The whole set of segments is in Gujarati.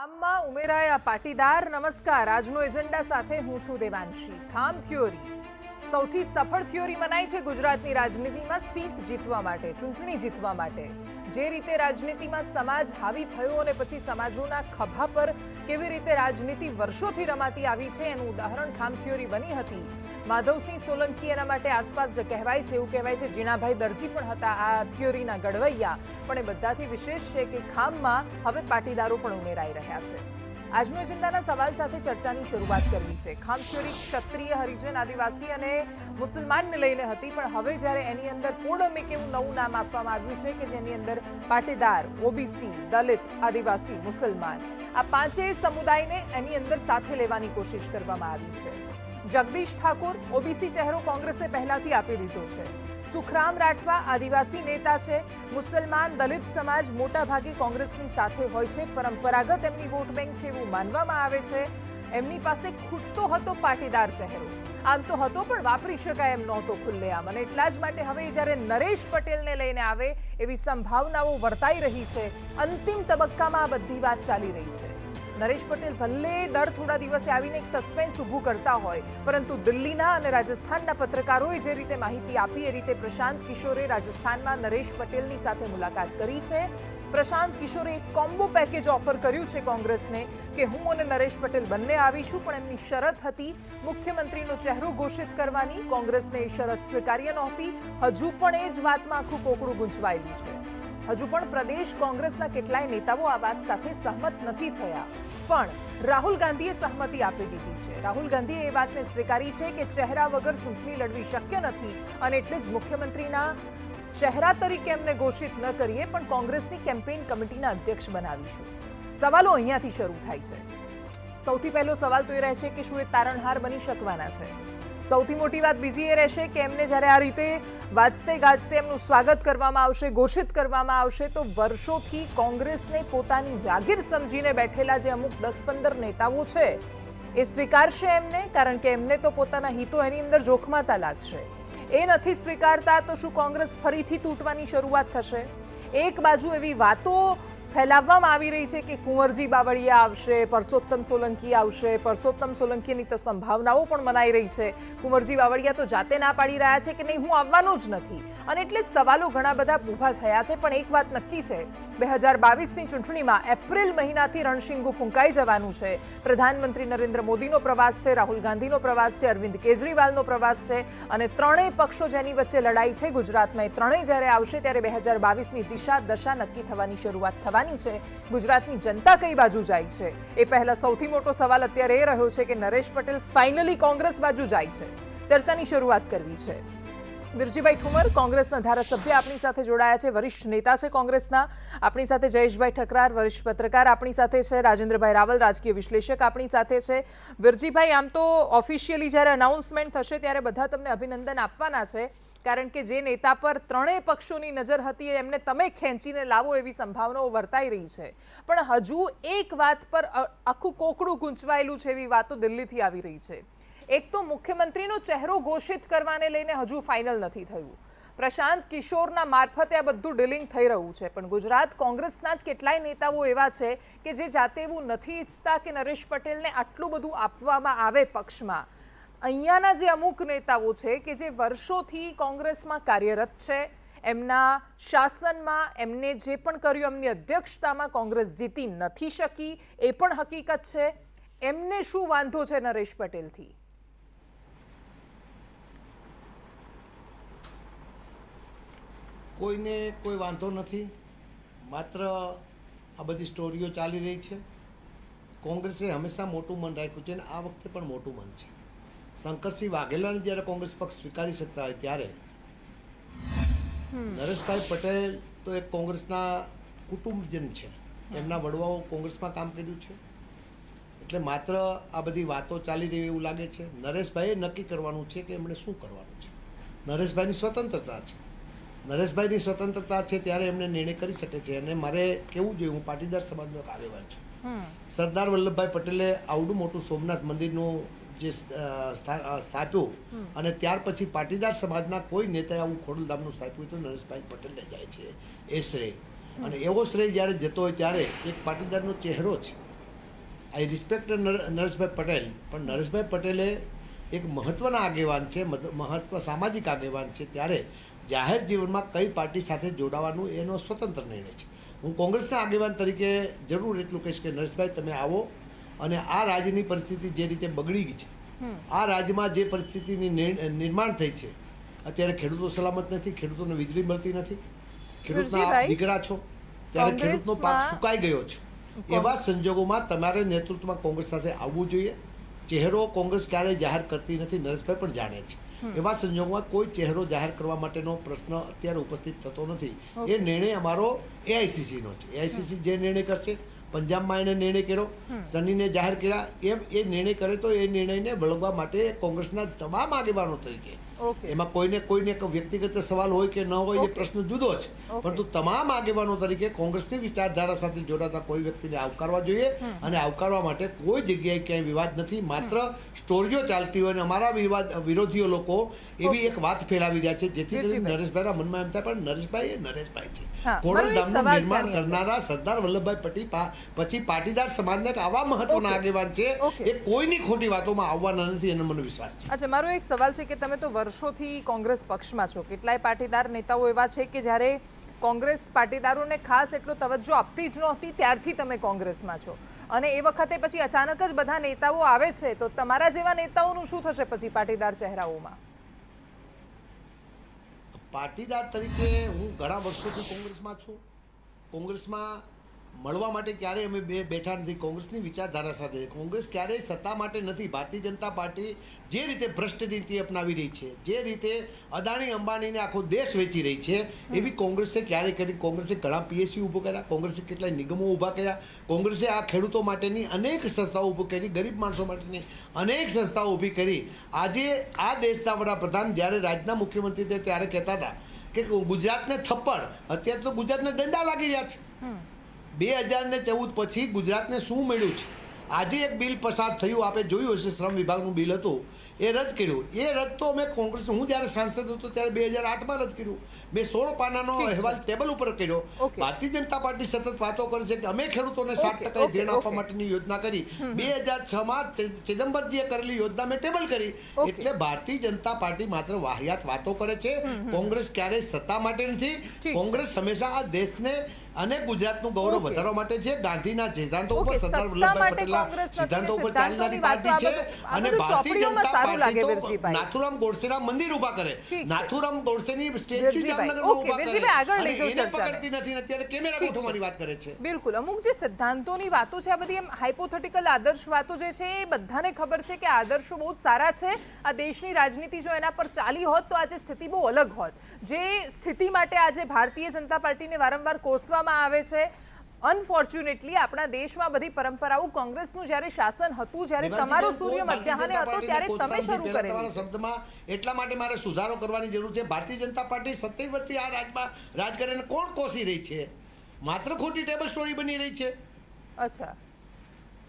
ખામમાં ઉમેરાયા પાટીદાર. નમસ્કાર. આજનો એજન્ડા સાથે હું છું દેવાંશી. ખામ થિયોરી સૌથી સફળ થિયોરી મનાય છે ગુજરાતની રાજનીતિમાં સીટ જીતવા માટે, ચૂંટણી જીતવા માટે. જે રીતે રાજનીતિમાં સમાજ હાવી થયો અને પછી સમાજોના ખભા પર કેવી રીતે રાજનીતિ વર્ષોથી રમાતી આવી છે એનું ઉદાહરણ ખામ થિયોરી બની હતી. માધવસિંહ સોલંકી એના માટે આસપાસ જે કહેવાય છે એવું કહેવાય છે જીણાભાઈ દરજી પણ હતા આ થિયોરીના ઘડવૈયા. પણ એ બધાથી વિશેષ છે કે ખામમાં હવે પાટીદારો પણ ઉમેરાઈ રહ્યા છે. આજનો એજન્ડાના સવાલ સાથે ચર્ચાની શરૂઆત કરવી છે. ખામ થિયોરી ક્ષત્રિય, હરિજન, આદિવાસી અને મુસલમાનને લઈને હતી, પણ હવે જ્યારે એની અંદર પોડમ એક એવું નવું નામ આપવામાં આવ્યું છે કે જેની અંદર પાટીદાર, ઓબીસી, દલિત, આદિવાસી, મુસલમાન આ પાંચેય સમુદાયને એની અંદર સાથે લેવાની કોશિશ કરવામાં આવી છે. જગદીશ ઠાકોર ઓબીસી ચહેરો કોંગ્રેસે પહેલાથી આપી દીધો છે. સુખરામ રાઠવા આદિવાસી નેતા છે. મુસલમાન, દલિત સમાજ મોટા ભાગે કોંગ્રેસની સાથે હોય છે. પરંપરાગત એમની વોટ બેંક છે એવું માનવામાં આવે છે. એમની પાસે ખૂટતો હતો પાટીદાર ચહેરો. આમ તો હતો પણ વાપરી શકાય એમ નહોતો ખુલ્લેઆમ, અને એટલા જ માટે હવે જ્યારે નરેશ પટેલને લઈને આવે એવી સંભાવનાઓ વર્તાઈ રહી છે. અંતિમ તબક્કામાં આ બધી વાત ચાલી રહી છે. નરેશ પટેલ ભલે દર થોડા દિવસે આવીને એક સસ્પેન્સ ઊભું કરતા હોય, પરંતુ દિલ્હીના અને રાજસ્થાનના પત્રકારોએ જે રીતે માહિતી આપી એ રીતે પ્રશાંત કિશોરે રાજસ્થાનમાં નરેશ પટેલની સાથે મુલાકાત કરી છે. પ્રશાંત કિશોરે એક કોમ્બો પેકેજ ઓફર કર્યું છે કોંગ્રેસને કે હું અને નરેશ પટેલ બંને આવીશું, પણ એમની શરત હતી મુખ્યમંત્રીનો ચહેરો ઘોષિત કરવાની. કોંગ્રેસને એ શરત સ્વીકાર્ય નહોતી. હજુ પણ એ જ વાતમાં આખું કોકડું ગૂંચવાયેલું છે. હજુ પણ પ્રદેશ કોંગ્રેસના કેટલાય નેતાઓ આ વાત સાથે સહમત નથી થયા, પણ રાહુલ ગાંધીએ સહમતિ આપી દીધી છે. રાહુલ ગાંધીએ એ વાતને સ્વીકારી છે કે ચહેરા વગર ચૂંટણી લડવી શક્ય નથી, અને એટલે જ મુખ્યમંત્રીના ચહેરા તરીકે એમને ઘોષિત ન કરીએ, પણ કોંગ્રેસની કેમ્પેઇન કમિટીના અધ્યક્ષ બનાવીશું. સવાલો અહીંયાથી શરૂ થાય છે. સૌથી પહેલો સવાલ તો એ રહે છે કે શું એ તારણહાર બની શકવાના છે? સૌથી મોટી વાત બીજી એ રહેશે કે એમને જ્યારે આ રીતે વાજતે ગાજતે એમનું સ્વાગત કરવામાં આવશે, ઘોષિત કરવામાં આવશે, તો વર્ષોથી કોંગ્રેસને પોતાની જાગીર સમજીને બેઠેલા જે અમુક 10-15 નેતાઓ છે એ સ્વીકારશે એમને? કારણ કે એમને તો પોતાના હિતો એની અંદર જોખમાતા લાગશે. એ નથી સ્વીકારતા તો શું કોંગ્રેસ ફરીથી તૂટવાની શરૂઆત થશે? એક બાજુ એવી વાતો ફેલાવવામાં આવી રહી છે કે કુંવરજી બાવળિયા આવશે, પરસોત્તમ સોલંકી આવશે. પરસોત્તમ સોલંકીની તો સંભાવનાઓ પણ મનાઈ રહી છે. કુંવરજી બાવળિયા તો જાતે ના પાડી રહ્યા છે કે નહીં, હું આવવાનો જ નથી. અને એટલે જ સવાલો ઘણા બધા ઊભા થયા છે. પણ એક વાત નક્કી છે, 2022ની ચૂંટણીમાં એપ્રિલ મહિનાથી રણશીંગુ ફૂંકાઈ જવાનું છે. પ્રધાનમંત્રી નરેન્દ્ર મોદીનો પ્રવાસ છે, રાહુલ ગાંધીનો પ્રવાસ છે, અરવિંદ કેજરીવાલનો પ્રવાસ છે, અને ત્રણેય પક્ષો જેની વચ્ચે લડાઈ છે ગુજરાતમાં, એ ત્રણેય જ્યારે આવશે ત્યારે 2022ની દિશા દશા નક્કી થવાની શરૂઆત થવાની છે. ગુજરાતની જનતા કઈ બાજુ જાય છે એ પહેલા સૌથી મોટો સવાલ અત્યારે એ રહ્યો છે કે નરેશ પટેલ ફાઇનલી કોંગ્રેસ બાજુ જાય છે. ચર્ચાની શરૂઆત કરવી છે. વિરજીભાઈ ઠુમર કોંગ્રેસના ધારાસભ્ય આપણી સાથે જોડાયા છે, વરિષ્ઠ નેતા છે કોંગ્રેસના. આપણી સાથે જયેશભાઈ ઠકરાર વરિષ્ઠ પત્રકાર આપણી સાથે છે. રાજેન્દ્રભાઈ રાવલ રાજકીય વિશ્લેષક આપણી સાથે છે. વિરજીભાઈ, આમ તો ઓફિશિયલી જ્યારે અનાઉન્સમેન્ટ થશે ત્યારે બધા તમને અભિનંદન આપવાના છે, કારણ કે જે નેતા પર ત્રણેય પક્ષોની નજર હતી એમને તમે ખેંચીને લાવો એવી સંભાવનાઓ વર્તાઈ રહી છે. પણ હજુ એક વાત પર આખું કોકડું ગૂંચવાયેલું છે એવી વાતો દિલ્હીથી આવી રહી છે. એક તો મુખ્યમંત્રીનો ચહેરો ઘોષિત કરવાને લઈને હજુ ફાઇનલ નથી થયું. પ્રશાંત કિશોરના મારફતે આ બધું ડીલિંગ થઈ રહ્યું છે, પણ ગુજરાત કોંગ્રેસના જ કેટલાય નેતાઓ એવા છે કે જે જાતે એવું નથી ઈચ્છતા કે નરેશ પટેલને આટલું બધું આપવામાં આવે પક્ષમાં. અહીંયાના જે અમુક નેતાઓ છે કે જે વર્ષોથી કોંગ્રેસમાં કાર્યરત છે, એમના શાસનમાં એમને જે પણ કર્યું, એમની અધ્યક્ષતામાં કોંગ્રેસ જીતી નથી શકી, એ પણ હકીકત છે. એમને શું વાંધો છે નરેશ પટેલથી? કોઈને કોઈ વાંધો નથી. માત્ર આ બધી સ્ટોરીઓ ચાલી રહી છે. કોંગ્રેસે હંમેશા મોટું મન રાખ્યું છે અને આ વખતે પણ મોટું મન છે. શંકરસિંહ વાઘેલાને જ્યારે કોંગ્રેસ પક્ષ સ્વીકારી શકતા હોય ત્યારે નરેશભાઈ પટેલ તો એક કોંગ્રેસના કુટુંબજન છે. એમના વડવાઓ કોંગ્રેસમાં કામ કર્યું છે. એટલે માત્ર આ બધી વાતો ચાલી રહી એવું લાગે છે. નરેશભાઈએ નક્કી કરવાનું છે કે એમણે શું કરવાનું છે. નરેશભાઈની સ્વતંત્રતા છે. નરેશભાઈની સ્વતંત્રતા છે ત્યારે એમને નિર્ણય કરી શકે છે. અને મારે કેવું જોઈએ, હું પાટીદાર સમાજનો એક આગેવાન છું. સરદાર વલ્લભભાઈ પટેલે આવડું મોટું સોમનાથ મંદિરનું જે સ્થાપ્યું, અને ત્યાર પછી પાટીદાર સમાજના કોઈ નેતાએ આવું ખોડલધામનું સ્થાપ્યું તો નરેશભાઈ પટેલને જાય છે એ શ્રેય. અને એવો શ્રેય જ્યારે જતો હોય ત્યારે એક પાટીદારનો ચહેરો છે આઈ રિસ્પેક્ટ નરેશભાઈ પટેલ, પણ નરેશભાઈ પટેલે એક મહત્ત્વના આગેવાન છે, સામાજિક આગેવાન છે, ત્યારે જાહેર જીવનમાં કઈ પાર્ટી સાથે જોડાવાનું એનો સ્વતંત્ર નિર્ણય છે. હું કોંગ્રેસના આગેવાન તરીકે જરૂર એટલું કહીશ કે નરેશભાઈ તમે આવો અને આ રાજ્યની પરિસ્થિતિ જે રીતે બગડી ગઈ છે, આ રાજ્યમાં જે પરિસ્થિતિની નિર્માણ થઈ છે, અત્યારે ખેડૂતો સલામત નથી, ખેડૂતોને વીજળી મળતી નથી, ખેડૂતના દીકરા છો ત્યારે ખેડૂતનો પાક સુકાઈ ગયો છે. એવા સંજોગોમાં તમારે નેતૃત્વમાં કોંગ્રેસ સાથે આવવું જોઈએ. ચહેરો કોંગ્રેસ ક્યારેય જાહેર કરતી નથી, નરેશભાઈ પણ જાણે છે. એવા સંજોગોમાં કોઈ ચહેરો જાહેર કરવા માટેનો પ્રશ્ન અત્યારે ઉપસ્થિત થતો નથી. એ નિર્ણય અમારો એઆઈસીસીનો છે. એઆઈસીસી જે નિર્ણય કરશે, પંજાબમાં એને નિર્ણય કર્યો, સનીને જાહેર કર્યા, એમ એ નિર્ણય કરે તો એ નિર્ણયને વળગવા માટે કોંગ્રેસના તમામ આગેવાનો તરીકે એમાં કોઈને વ્યક્તિગત સવાલ હોય કે ન હોય એ પ્રશ્ન જુદો છે, પરંતુ તમામ આગેવાનો તરીકે કોંગ્રેસની વિચારધારા સાથે જોડાતા કોઈ વ્યક્તિને આવકારવા જોઈએ અને આવકારવા માટે કોઈ જગ્યાએ ક્યાંય વિવાદ નથી. માત્ર સ્ટોરીઓ ચાલતી હોય અને અમારા વિરોધીઓ લોકો એવી એક વાત ફેલાવી રહ્યા છે જેથી કરીને નરેશભાઈના મનમાં એમ થાય પણ નરેશભાઈ એ નરેશભાઈ છે. ખોડલધામનું નિર્માણ કરનારા સરદાર વલ્લભભાઈ પટેલ પછી પાટીદાર સમાજના એક આવા મહત્વના આગેવાન છે, એ કોઈની ખોટી વાતોમાં આવવાના નથી, એનો મને વિશ્વાસ છે. અચ્છા, મારો એક સવાલ છે કે તમે તો વર્ષોથી કોંગ્રેસ પક્ષમાં છો, કેટલાય પાટીદાર નેતાઓ એવા છે કે જ્યારે કોંગ્રેસ પાટીદારોને ખાસ એટલો તવજ્જો આપતી જ નહોતી ત્યારથી તમે કોંગ્રેસમાં છો, અને એ વખતે પછી અચાનક જ બધા નેતાઓ આવે છે, તો તમારા જેવા નેતાઓનું શું થશે પછી પાટીદાર ચહેરાઓમાં? પાટીદાર તરીકે હું ઘણા વર્ષોથી કોંગ્રેસમાં છું. કોંગ્રેસમાં મળવા માટે ક્યારેય અમે બેઠા નથી. કોંગ્રેસની વિચારધારા સાથે કોંગ્રેસ ક્યારેય સત્તા માટે નથી. ભારતીય જનતા પાર્ટી જે રીતે ભ્રષ્ટ નીતિ અપનાવી રહી છે, જે રીતે અદાણી અંબાણીને આખો દેશ વેચી રહી છે, એવી કોંગ્રેસે ક્યારેય કરી. કોંગ્રેસે ઘણા પીએસસી ઊભો કર્યા, કોંગ્રેસે કેટલાય નિગમો ઊભા કર્યા, કોંગ્રેસે આ ખેડૂતો માટેની અનેક સંસ્થાઓ ઊભી કરી, ગરીબ માણસો માટેની અનેક સંસ્થાઓ ઊભી કરી. આજે આ દેશના વડાપ્રધાન જ્યારે રાજ્યના મુખ્યમંત્રી હતા ત્યારે કહેતા હતા કે ગુજરાતને થપ્પડ, અત્યારે તો ગુજરાતને દંડા લાગી રહ્યા છે. 2014 પછી ગુજરાતને શું મળ્યું છે? આજે એક બિલ પસાર થયું, આપણે જોયું હશે, શ્રમ વિભાગનું બિલ હતું, એ રદ કર્યું. એ રદ તો અમે કોંગ્રેસ, હું જ્યારે સાંસદ હતો ત્યારે 2008માં રદ કર્યું. મેં 16 પાનાનો અહેવાલ ટેબલ ઉપર કર્યો. ભારતીય જનતા પાર્ટી સતત વાતો કરે છે કે અમે ખેડૂતોને 7% ધિરાણ આપવા માટેની યોજના કરી. 2006માં ચિદમ્બરજીએ કરેલી યોજના મેં ટેબલ કરી. એટલે ભારતીય જનતા પાર્ટી માત્ર વાહિયાત વાતો કરે છે. કોંગ્રેસ ક્યારેય સત્તા માટે નથી. કોંગ્રેસ હંમેશા આ દેશને અને ગુજરાતનું ગૌરવ વધારવા માટે છે. ગાંધીના સિદ્ધાંતો ઉપર, સરદાર વલ્લભભાઈ પટેલના સિદ્ધાંતો ઉપર ચાલનારી પાર્ટી છે. અને ભારતીય જનતા પાર્ટી તો નાથુરામ ગોડસેના મંદિર ઊભા કરે, નાથુરામ ગોડસેની સ્ટેચ્યુ જામનગરમાં ઊભા કરે, એને પકડતી નથી. અત્યારે કેમેરા ગોઠવવાની વાત કરે છે. બિલકુલ, અમુક જે સિદ્ધાંતોની વાતો છે, આ બધી એમ હાઇપોથેટિકલ આદર્શ વાતો જે છે, એ બધાને ખબર છે કે આદર્શો બહુ સારા છે. આ દેશની રાજનીતિ જો એના પર ચાલી હોત તો આજે સ્થિતિ બહુ અલગ હોત. જે સ્થિતિ માટે આજે ભારતીય જનતા પાર્ટીને વારંવાર કોસવામાં આવે છે, અનફોર્ચ્યુનેટલી આપણા દેશમાં બધી પરંપરાઓ કોંગ્રેસનું જ્યારે શાસન હતું, જ્યારે તમારો સૂર્ય મધ્યાહને હતો ત્યારે તમે શરૂ કરેલી. તમારા શબ્દમાં એટલા માટે મારે સુધારો કરવાની જરૂર છે. ભારતીય જનતા પાર્ટી 27 વર્ષથી આ રાજમાં રાજકારણ કોણ કોસી રહી છે? માત્ર ખોટી ટેબલ સ્ટોરી બની રહી છે. અચ્છા,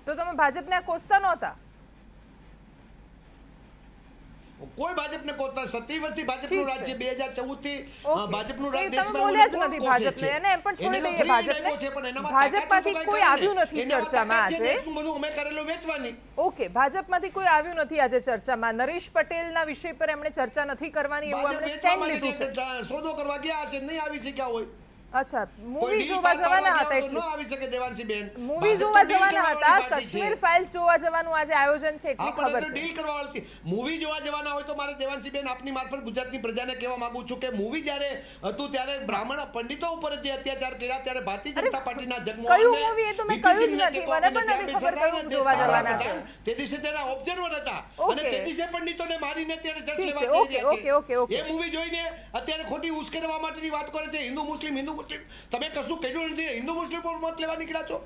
તો તમે ભાજપને કોસતા નહોતા? કોઈ ભાજપને કોતા 27 વર્ષથી ભાજપનું રાજ છે. 2014 થી ભાજપનું રાજ દેશમાં બોલ્યા જ નથી ભાજપને, અને એમ પણ છોડી દઈએ ભાજપને. ભાજપમાંથી કોઈ આવ્યું નથી ચર્ચામાં આજે. બધું અમે કરેલું વેચવાની. ઓકે, ભાજપમાંથી કોઈ આવ્યું નથી આજે ચર્ચામાં. નરેશ પટેલના વિષય પર એમણે ચર્ચા નથી કરવાની એવું એમણે સ્ટેન્ડ લીધું છે. સોદો કરવા ગયા હશે, નહીં આવી શક્યા હોય. અચ્છા, મૂવી જોવા જવાના હતા એટલે આવી શકે દેવાંશીબેન. મૂવી જોવા જવાના હતા, કાશ્મીર ફાઇલ્સ જોવા જવાનું આજે આયોજન છે એટલી ખબર છે. ડીલ કરવા વાળી મૂવી જોવા જવાના હોય તો મારે દેવાંશીબેન આપની મારફત ગુજરાતની પ્રજાને કહેવા માંગુ છું કે મૂવી જ્યારે હતું ત્યારે બ્રાહ્મણ પંડિતો ઉપર જે અત્યાચાર કર્યા ત્યારે ભારતીય જનતા પાર્ટીના જગમોહન કયું મૂવી એ તો મેં કહ્યું જ નથી, મને પણ નથી ખબર કયું જોવા જવાના છે. તે દિવસે તેના ઓબ્ઝર્વર હતા અને તે દિવસે પંડિતોને મારીને ત્યારે જજ લેવા છે. ઓકે ઓકે ઓકે, એ મૂવી જોઈને અત્યારે ખોટી ઉશ્કેરવા માટેની વાત કરે છે. હિન્દુ મુસ્લિમ તમે કશું કહ્યું નથી. હિન્દુ મુસ્લિમ પર મત લેવા નીકળ્યા છો.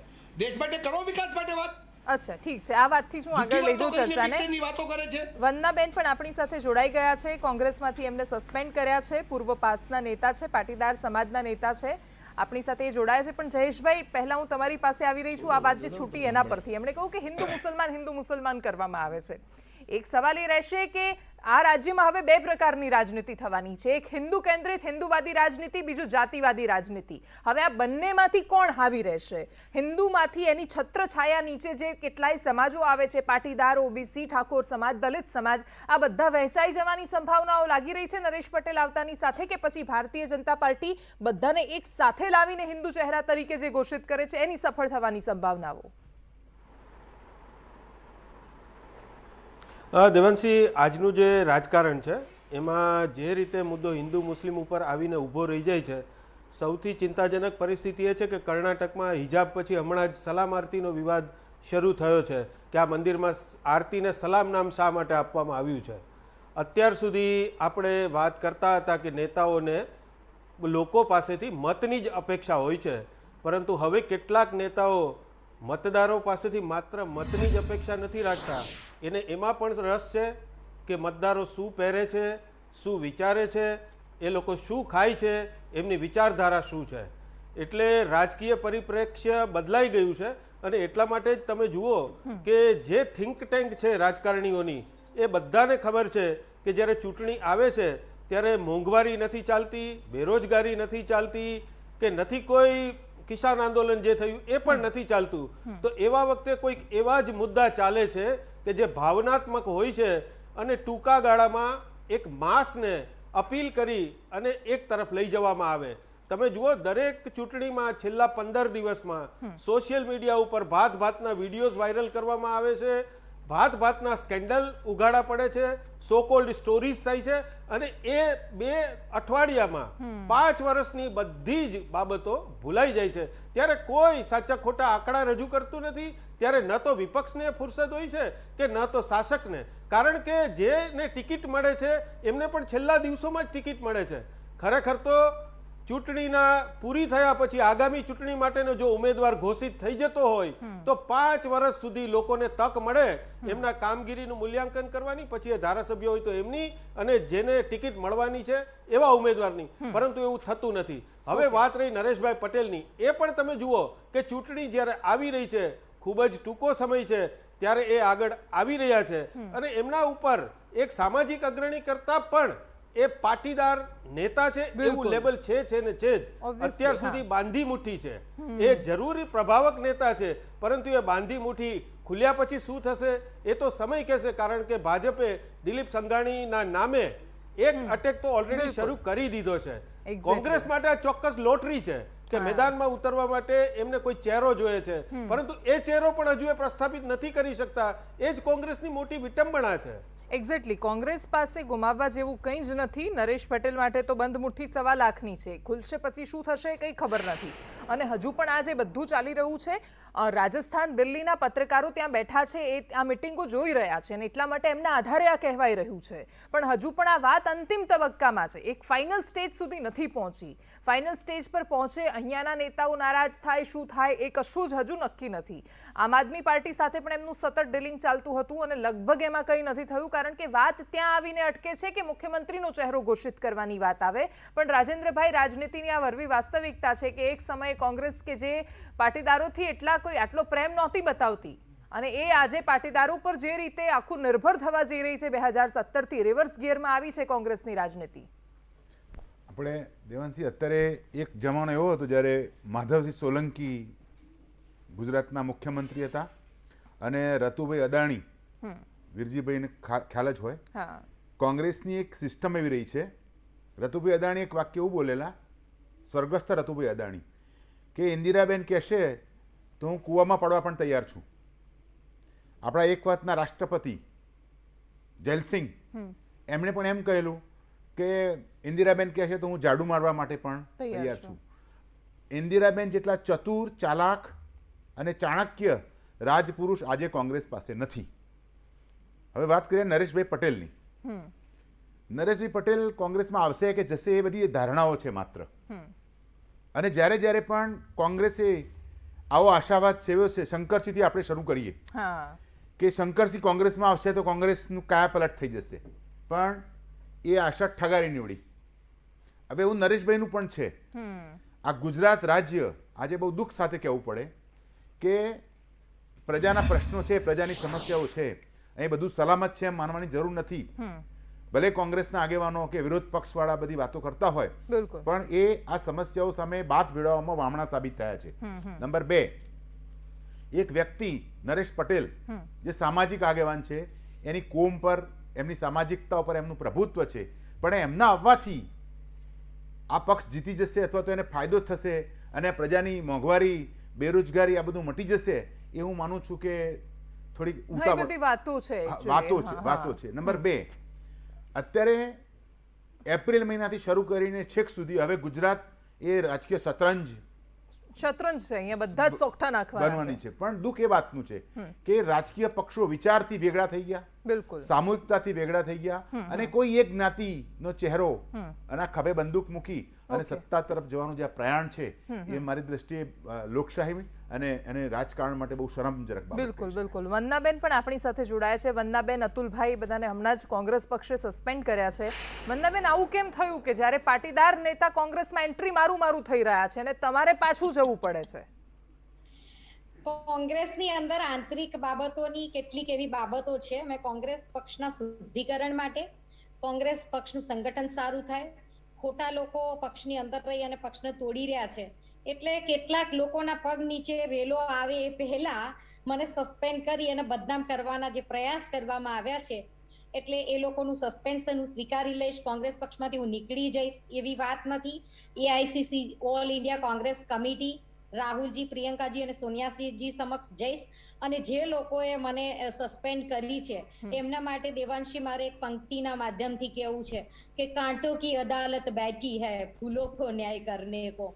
દેશ માટે કરો, વિકાસ માટે વાત. અચ્છા, ઠીક છે, આ વાતથી શું આગળ લઈ જાઉં ચર્ચાને. વાતો કરે છે. વંદનાબેન પણ આપણી સાથે જોડાઈ ગયા છે. કોંગ્રેસમાંથી એમને સસ્પેન્ડ કર્યા છે. પૂર્વ પાસના નેતા છે, પાટીદાર સમાજના નેતા છે, આપણી સાથે જોડાયા છે. પણ જયેશભાઈ, પહેલા હું તમારી પાસે આવી રહી છું. આ વાત જે છૂટી એના પરથી એમણે કહ્યું કે હિન્દુ મુસલમાન કરવામાં આવે છે. એક સવાલ એ રહેશે કે આ રાજ્યમાં હવે બે પ્રકારની રાજનીતિ થવાની છે. એક હિન્દુ કેન્દ્રિત હિન્દુવાદી રાજનીતિ, બીજું જાતિવાદી રાજનીતિ. હવે આ બંનેમાંથી કોણ હાવી રહેશે? હિન્દુમાંથી એની છત્રછાયા નીચે જે કેટલાય સમાજો આવે છે, પાટીદાર, ઓબીસી, ઠાકોર સમાજ, દલિત સમાજ, આ બધા વહેંચાઈ જવાની સંભાવનાઓ લાગી રહી છે નરેશ પટેલ આવતાની સાથે, કે પછી ભારતીય જનતા પાર્ટી બધાને એક સાથે લાવીને હિન્દુ ચહેરા તરીકે જે ઘોષિત કરે છે એની સફળ થવાની સંભાવનાઓ? દેવાંશી, આજનું જે રાજકારણ છે એમાં જે રીતે મુદ્દો હિન્દુ મુસ્લિમ ઉપર આવીને ઊભો રહી જાય છે, સૌથી ચિંતાજનક પરિસ્થિતિ એ છે કે કર્ણાટકમાં હિજાબ પછી હમણાં જ સલામ આરતીનો વિવાદ શરૂ થયો છે કે આ મંદિરમાં આરતીને સલામ નામ શા માટે આપવામાં આવ્યું છે. અત્યાર સુધી આપણે વાત કરતા હતા કે નેતાઓને લોકો પાસેથી મતની જ અપેક્ષા હોય છે, પરંતુ હવે કેટલાક નેતાઓ મતદારો પાસેથી માત્ર મતની જ અપેક્ષા નથી રાખતા, એને એમાં પણ રસ છે કે મતદારો શું પહેરે છે, શું વિચારે છે, એ લોકો શું ખાય છે, એમની વિચારધારા શું છે. એટલે રાજકીય પરિપ્રેક્ષ્ય બદલાઈ ગયું છે અને એટલા માટે જ તમે જુઓ કે જે થિંક ટેન્ક છે રાજકારણીઓની, એ બધાને ખબર છે કે જ્યારે ચૂંટણી આવે છે ત્યારે મોંઘવારી નથી ચાલતી, બેરોજગારી નથી ચાલતી, કે નથી કોઈ કિસાન આંદોલન જે થયું એ પણ નથી ચાલતું. તો એવા વખતે કોઈક એવા જ મુદ્દા ચાલે છે કે જે ભાવનાત્મક હોય છે અને ટૂંકા ગાળામાં એક માસને અપીલ કરી અને એક તરફ લઈ જવામાં આવે. તમે જુઓ, દરેક ચૂંટણીમાં છેલ્લા 15 દિવસમાં સોશિયલ મીડિયા ઉપર ભાતના વિડીયોઝ વાયરલ કરવામાં આવે છે, ભાતના સ્કેન્ડલ ઉઘાડા પડે છે, સો કોલ્ડ સ્ટોરીઝ થાય છે, અને એ 2 અઠવાડિયામાં 5 વર્ષની બધી જ બાબતો ભૂલાઈ જાય છે. ત્યારે કોઈ સાચા ખોટા આંકડા રજૂ કરતું નથી, ત્યારે ન તો વિપક્ષને ફુરસદ હોય છે કે ન તો શાસકને. કારણ કે જેને ટિકિટ મળે છે એમને પણ છેલ્લા દિવસોમાં જ ટિકિટ મળે છે. ખરેખર તો ચૂંટણીના પૂરી થયા પછી આગામી ચૂંટણી માટેનો જો ઉમેદવાર ઘોષિત થઈ જતો હોય તો 5 વર્ષ સુધી લોકોને તક મળે એમના કામગીરીનું મૂલ્યાંકન કરવાની, પછી એ ધારાસભ્ય હોય તો એમની, અને જેને ટિકિટ મળવાની છે એવા ઉમેદવારની. પરંતુ એવું થતું નથી. હવે વાત રહી નરેશભાઈ પટેલની, એ પણ તમે જુઓ કે ચૂંટણી જ્યારે આવી રહી છે, ખૂબ જ ટૂંકો સમય છે ત્યારે એ આગળ આવી રહ્યા છે, અને એમના ઉપર એક સામાજિક અગ્રણી કરતા પણ એ પાટીદાર નેતા છે એવું લેબલ છે ને છે જ. અત્યાર સુધી બાંધી મુઠ્ઠી છે, એ જરૂરી પ્રભાવક નેતા છે, પરંતુ એ બાંધી મુઠ્ઠી ખુલ્યા પછી શું થશે એ તો સમય કહેશે. કારણ કે ભાજપે દિલીપ સંઘાણીના નામે એક અટેક તો ઓલરેડી શરૂ કરી દીધો છે. કોંગ્રેસ માટે આ ચોક્કસ લોટરી છે કે મેદાનમાં ઉતરવા માટે એમને કોઈ ચહેરો જોઈએ છે, પરંતુ એ ચહેરો પણ હજુ એ પ્રસ્થાપિત નથી કરી શકતા. એ જ કોંગ્રેસની મોટી વિટંબણા છે. એક્ઝેક્ટલી, કોંગ્રેસ પાસે ગુમાવવા જેવું કંઈ જ નથી. નરેશ પટેલ માટે તો બંધ મુઠ્ઠી 1.25 લાખની છે. ખુલશે પછી શું થશે કંઈ ખબર નથી. અને હજુ પણ આ જે બધું ચાલી રહ્યું છે, રાજસ્થાન, દિલ્હીના પત્રકારો ત્યાં બેઠા છે, એ આ મિટિંગો જોઈ રહ્યા છે અને એટલા માટે એમના આધારે આ કહેવાઈ રહ્યું છે. પણ હજુ પણ આ વાત અંતિમ તબક્કામાં છે, એક ફાઇનલ સ્ટેજ સુધી નથી પહોંચી. ફાઇનલ સ્ટેજ પર પહોંચે, અહીંયાના નેતાઓ નારાજ થાય, શું થાય એ કશું જ હજુ નક્કી નથી. આમ આદમી પાર્ટી સાથે પણ એમનું સતત ડીલિંગ ચાલતું હતું અને લગભગ એમાં કંઈ નથી થયું, કારણ કે વાત ત્યાં આવીને અટકે છે કે મુખ્યમંત્રીનો ચહેરો ઘોષિત કરવાની વાત આવે. પણ રાજેન્દ્રભાઈ, રાજનીતિની આ વરવી વાસ્તવિકતા છે કે એક સમયે કોંગ્રેસ કે જે પાટીદારોથી આટલો પ્રેમ નહોતી બતાવતી, અને એ આજે પાટીદારો પર જે રીતે આખું નિર્ભર થવા જઈ રહી છે 2017થી રિવર્સ ગિયરમાં આવી છે કોંગ્રેસની રાજનીતિ. આપણે દેવાંશી, અત્યારે એક જમાનો એવો હતો જ્યારે માધવસિંહ સોલંકી ગુજરાતના મુખ્યમંત્રી હતા અને રતુભાઈ અદાણી, વીરજીભાઈને ખ્યાલ જ હોય, કોંગ્રેસની એક સિસ્ટમ એવી રહી છે. રતુભાઈ અદાણી એક વાક્ય એવું બોલેલા, સ્વર્ગસ્થ રતુભાઈ અદાણી, કે ઇન્દિરાબેન કહેશે તો હું કૂવામાં પડવા પણ તૈયાર છું. આપણા એક વાતના રાષ્ટ્રપતિ જયલસિંહ, એમણે પણ એમ કહેલું કે ઇન્દિરાબેન કહેશે તો હું ઝાડુ મારવા માટે પણ તૈયાર છું. ઇન્દિરાબેન જેટલા ચતુર, ચાલાક અને ચાણક્ય રાજપુરુષ આજે કોંગ્રેસ પાસે નથી. હવે વાત કરીએ નરેશભાઈ પટેલની. નરેશભાઈ પટેલ કોંગ્રેસમાં આવશે કે જશે એ બધી ધારણાઓ છે માત્ર. અને જ્યારે જ્યારે પણ કોંગ્રેસે આવો આશાવાદ સેવ્યો છે, શંકરસિંહથી આપણે શરૂ કરીએ કે શંકરસિંહ કોંગ્રેસમાં આવશે તો કોંગ્રેસનું કાયાપલટ થઈ જશે, પણ એ આશા ઠગારી નીવડી. હવે એવું નરેશભાઈનું પણ છે. આ ગુજરાત રાજ્ય આજે બહુ દુઃખ સાથે કહેવું પડે કે પ્રજાના પ્રશ્નો છે, પ્રજાની સમસ્યાઓ છે, અહીં બધું સલામત છે એમ માનવાની જરૂર નથી. ભલે કોંગ્રેસના આગેવાનો કે વિરોધ પક્ષવાળા બધી વાતો કરતા હોય, બિલકુલ. પણ એ આ સમસ્યાઓ સામે બાથ ભીડવામાં વામણા સાબિત થયા છે. નંબર 2, એક વ્યક્તિ નરેશ પટેલ જે સામાજિક આગેવાન છે, એની કોમ પર, એમની સામાજિકતા ઉપર એમનું પ્રભુત્વ છે, પણ એમના આવવાથી આ પક્ષ જીતી જશે અથવા તો એને ફાયદો થશે અને પ્રજાની મોંઘવારી, બેરોજગારી આ બધું મટી જશે, એ હું માનું છું કે થોડીક હા, એ બધી વાતો છે actually. વાતો છે. નંબર 2, અત્યારે એપ્રિલ મહિનાથી શરૂ કરીને છેક સુધી હવે ગુજરાત એ રાજકીય શતરંજ શતરંજ છે, અહીંયા બધા જ સોગઠા નાખવાના બનવાની છે. છે. પણ દુઃખ એ વાતનું છે કે રાજકીય પક્ષો વિચારથી વેગળા થઈ ગયા, બિલકુલ. સામૂહિકતાથી વેગળા થઈ ગયા અને કોઈ એક જ્ઞાતિનો ચહેરો અને આ ખભે બંદૂક મૂકી અને સત્તા તરફ જવાનું જે આ પ્રયાણ છે એ મારી દ્રષ્ટિએ લોકશાહી અને રાજકારણ માટે બહુ શરમજનક બાબત બિલકુલ બિલકુલ. વંદનાબેન પણ આપણી સાથે જોડાયા છે. વંદનાબેન, અતુલભાઈ બધાને હમણાં જ કોંગ્રેસ પક્ષે સસ્પેન્ડ કર્યા છે. વંદનાબેન, આવું કેમ થયું કે જ્યારે પાટીદાર નેતા કોંગ્રેસમાં એન્ટ્રી મારું થઈ રહ્યા છે અને તમારે પાછું જવું પડે છે? કોંગ્રેસની અંદર આંતરિક બાબતોની કેટલીક એવી બાબતો છે. મેં કોંગ્રેસ પક્ષના શુદ્ધિકરણ માટે, કોંગ્રેસ પક્ષનું સંગઠન સારું થાય, ખોટા લોકો પક્ષની અંદર રહી અને પક્ષને તોડી રહ્યા છે, એટલે કેટલાક લોકોના પગ નીચે રેલો આવે એ પહેલા મને સસ્પેન્ડ કરી અને બદનામ કરવાના જે પ્રયાસ કરવામાં આવ્યા છે, એટલે એ લોકોનું સસ્પેન્શન હું સ્વીકારી લઈશ. કોંગ્રેસ પક્ષમાંથી હું નીકળી જઈશ એવી વાત નથી. AICC All India Congress Committee Rahul ji, Priyanka ji અને સોનિયાજી સમક્ષ જઈશ અને જે લોકોએ મને સસ્પેન્ડ કરી છે એમના માટે દેવાંશી મારે એક પંક્તિના માધ્યમથી કહેવું છે કે કાંટો કી અદાલત બેઠી હૈ ફૂલો કો ન્યાય કરને કો.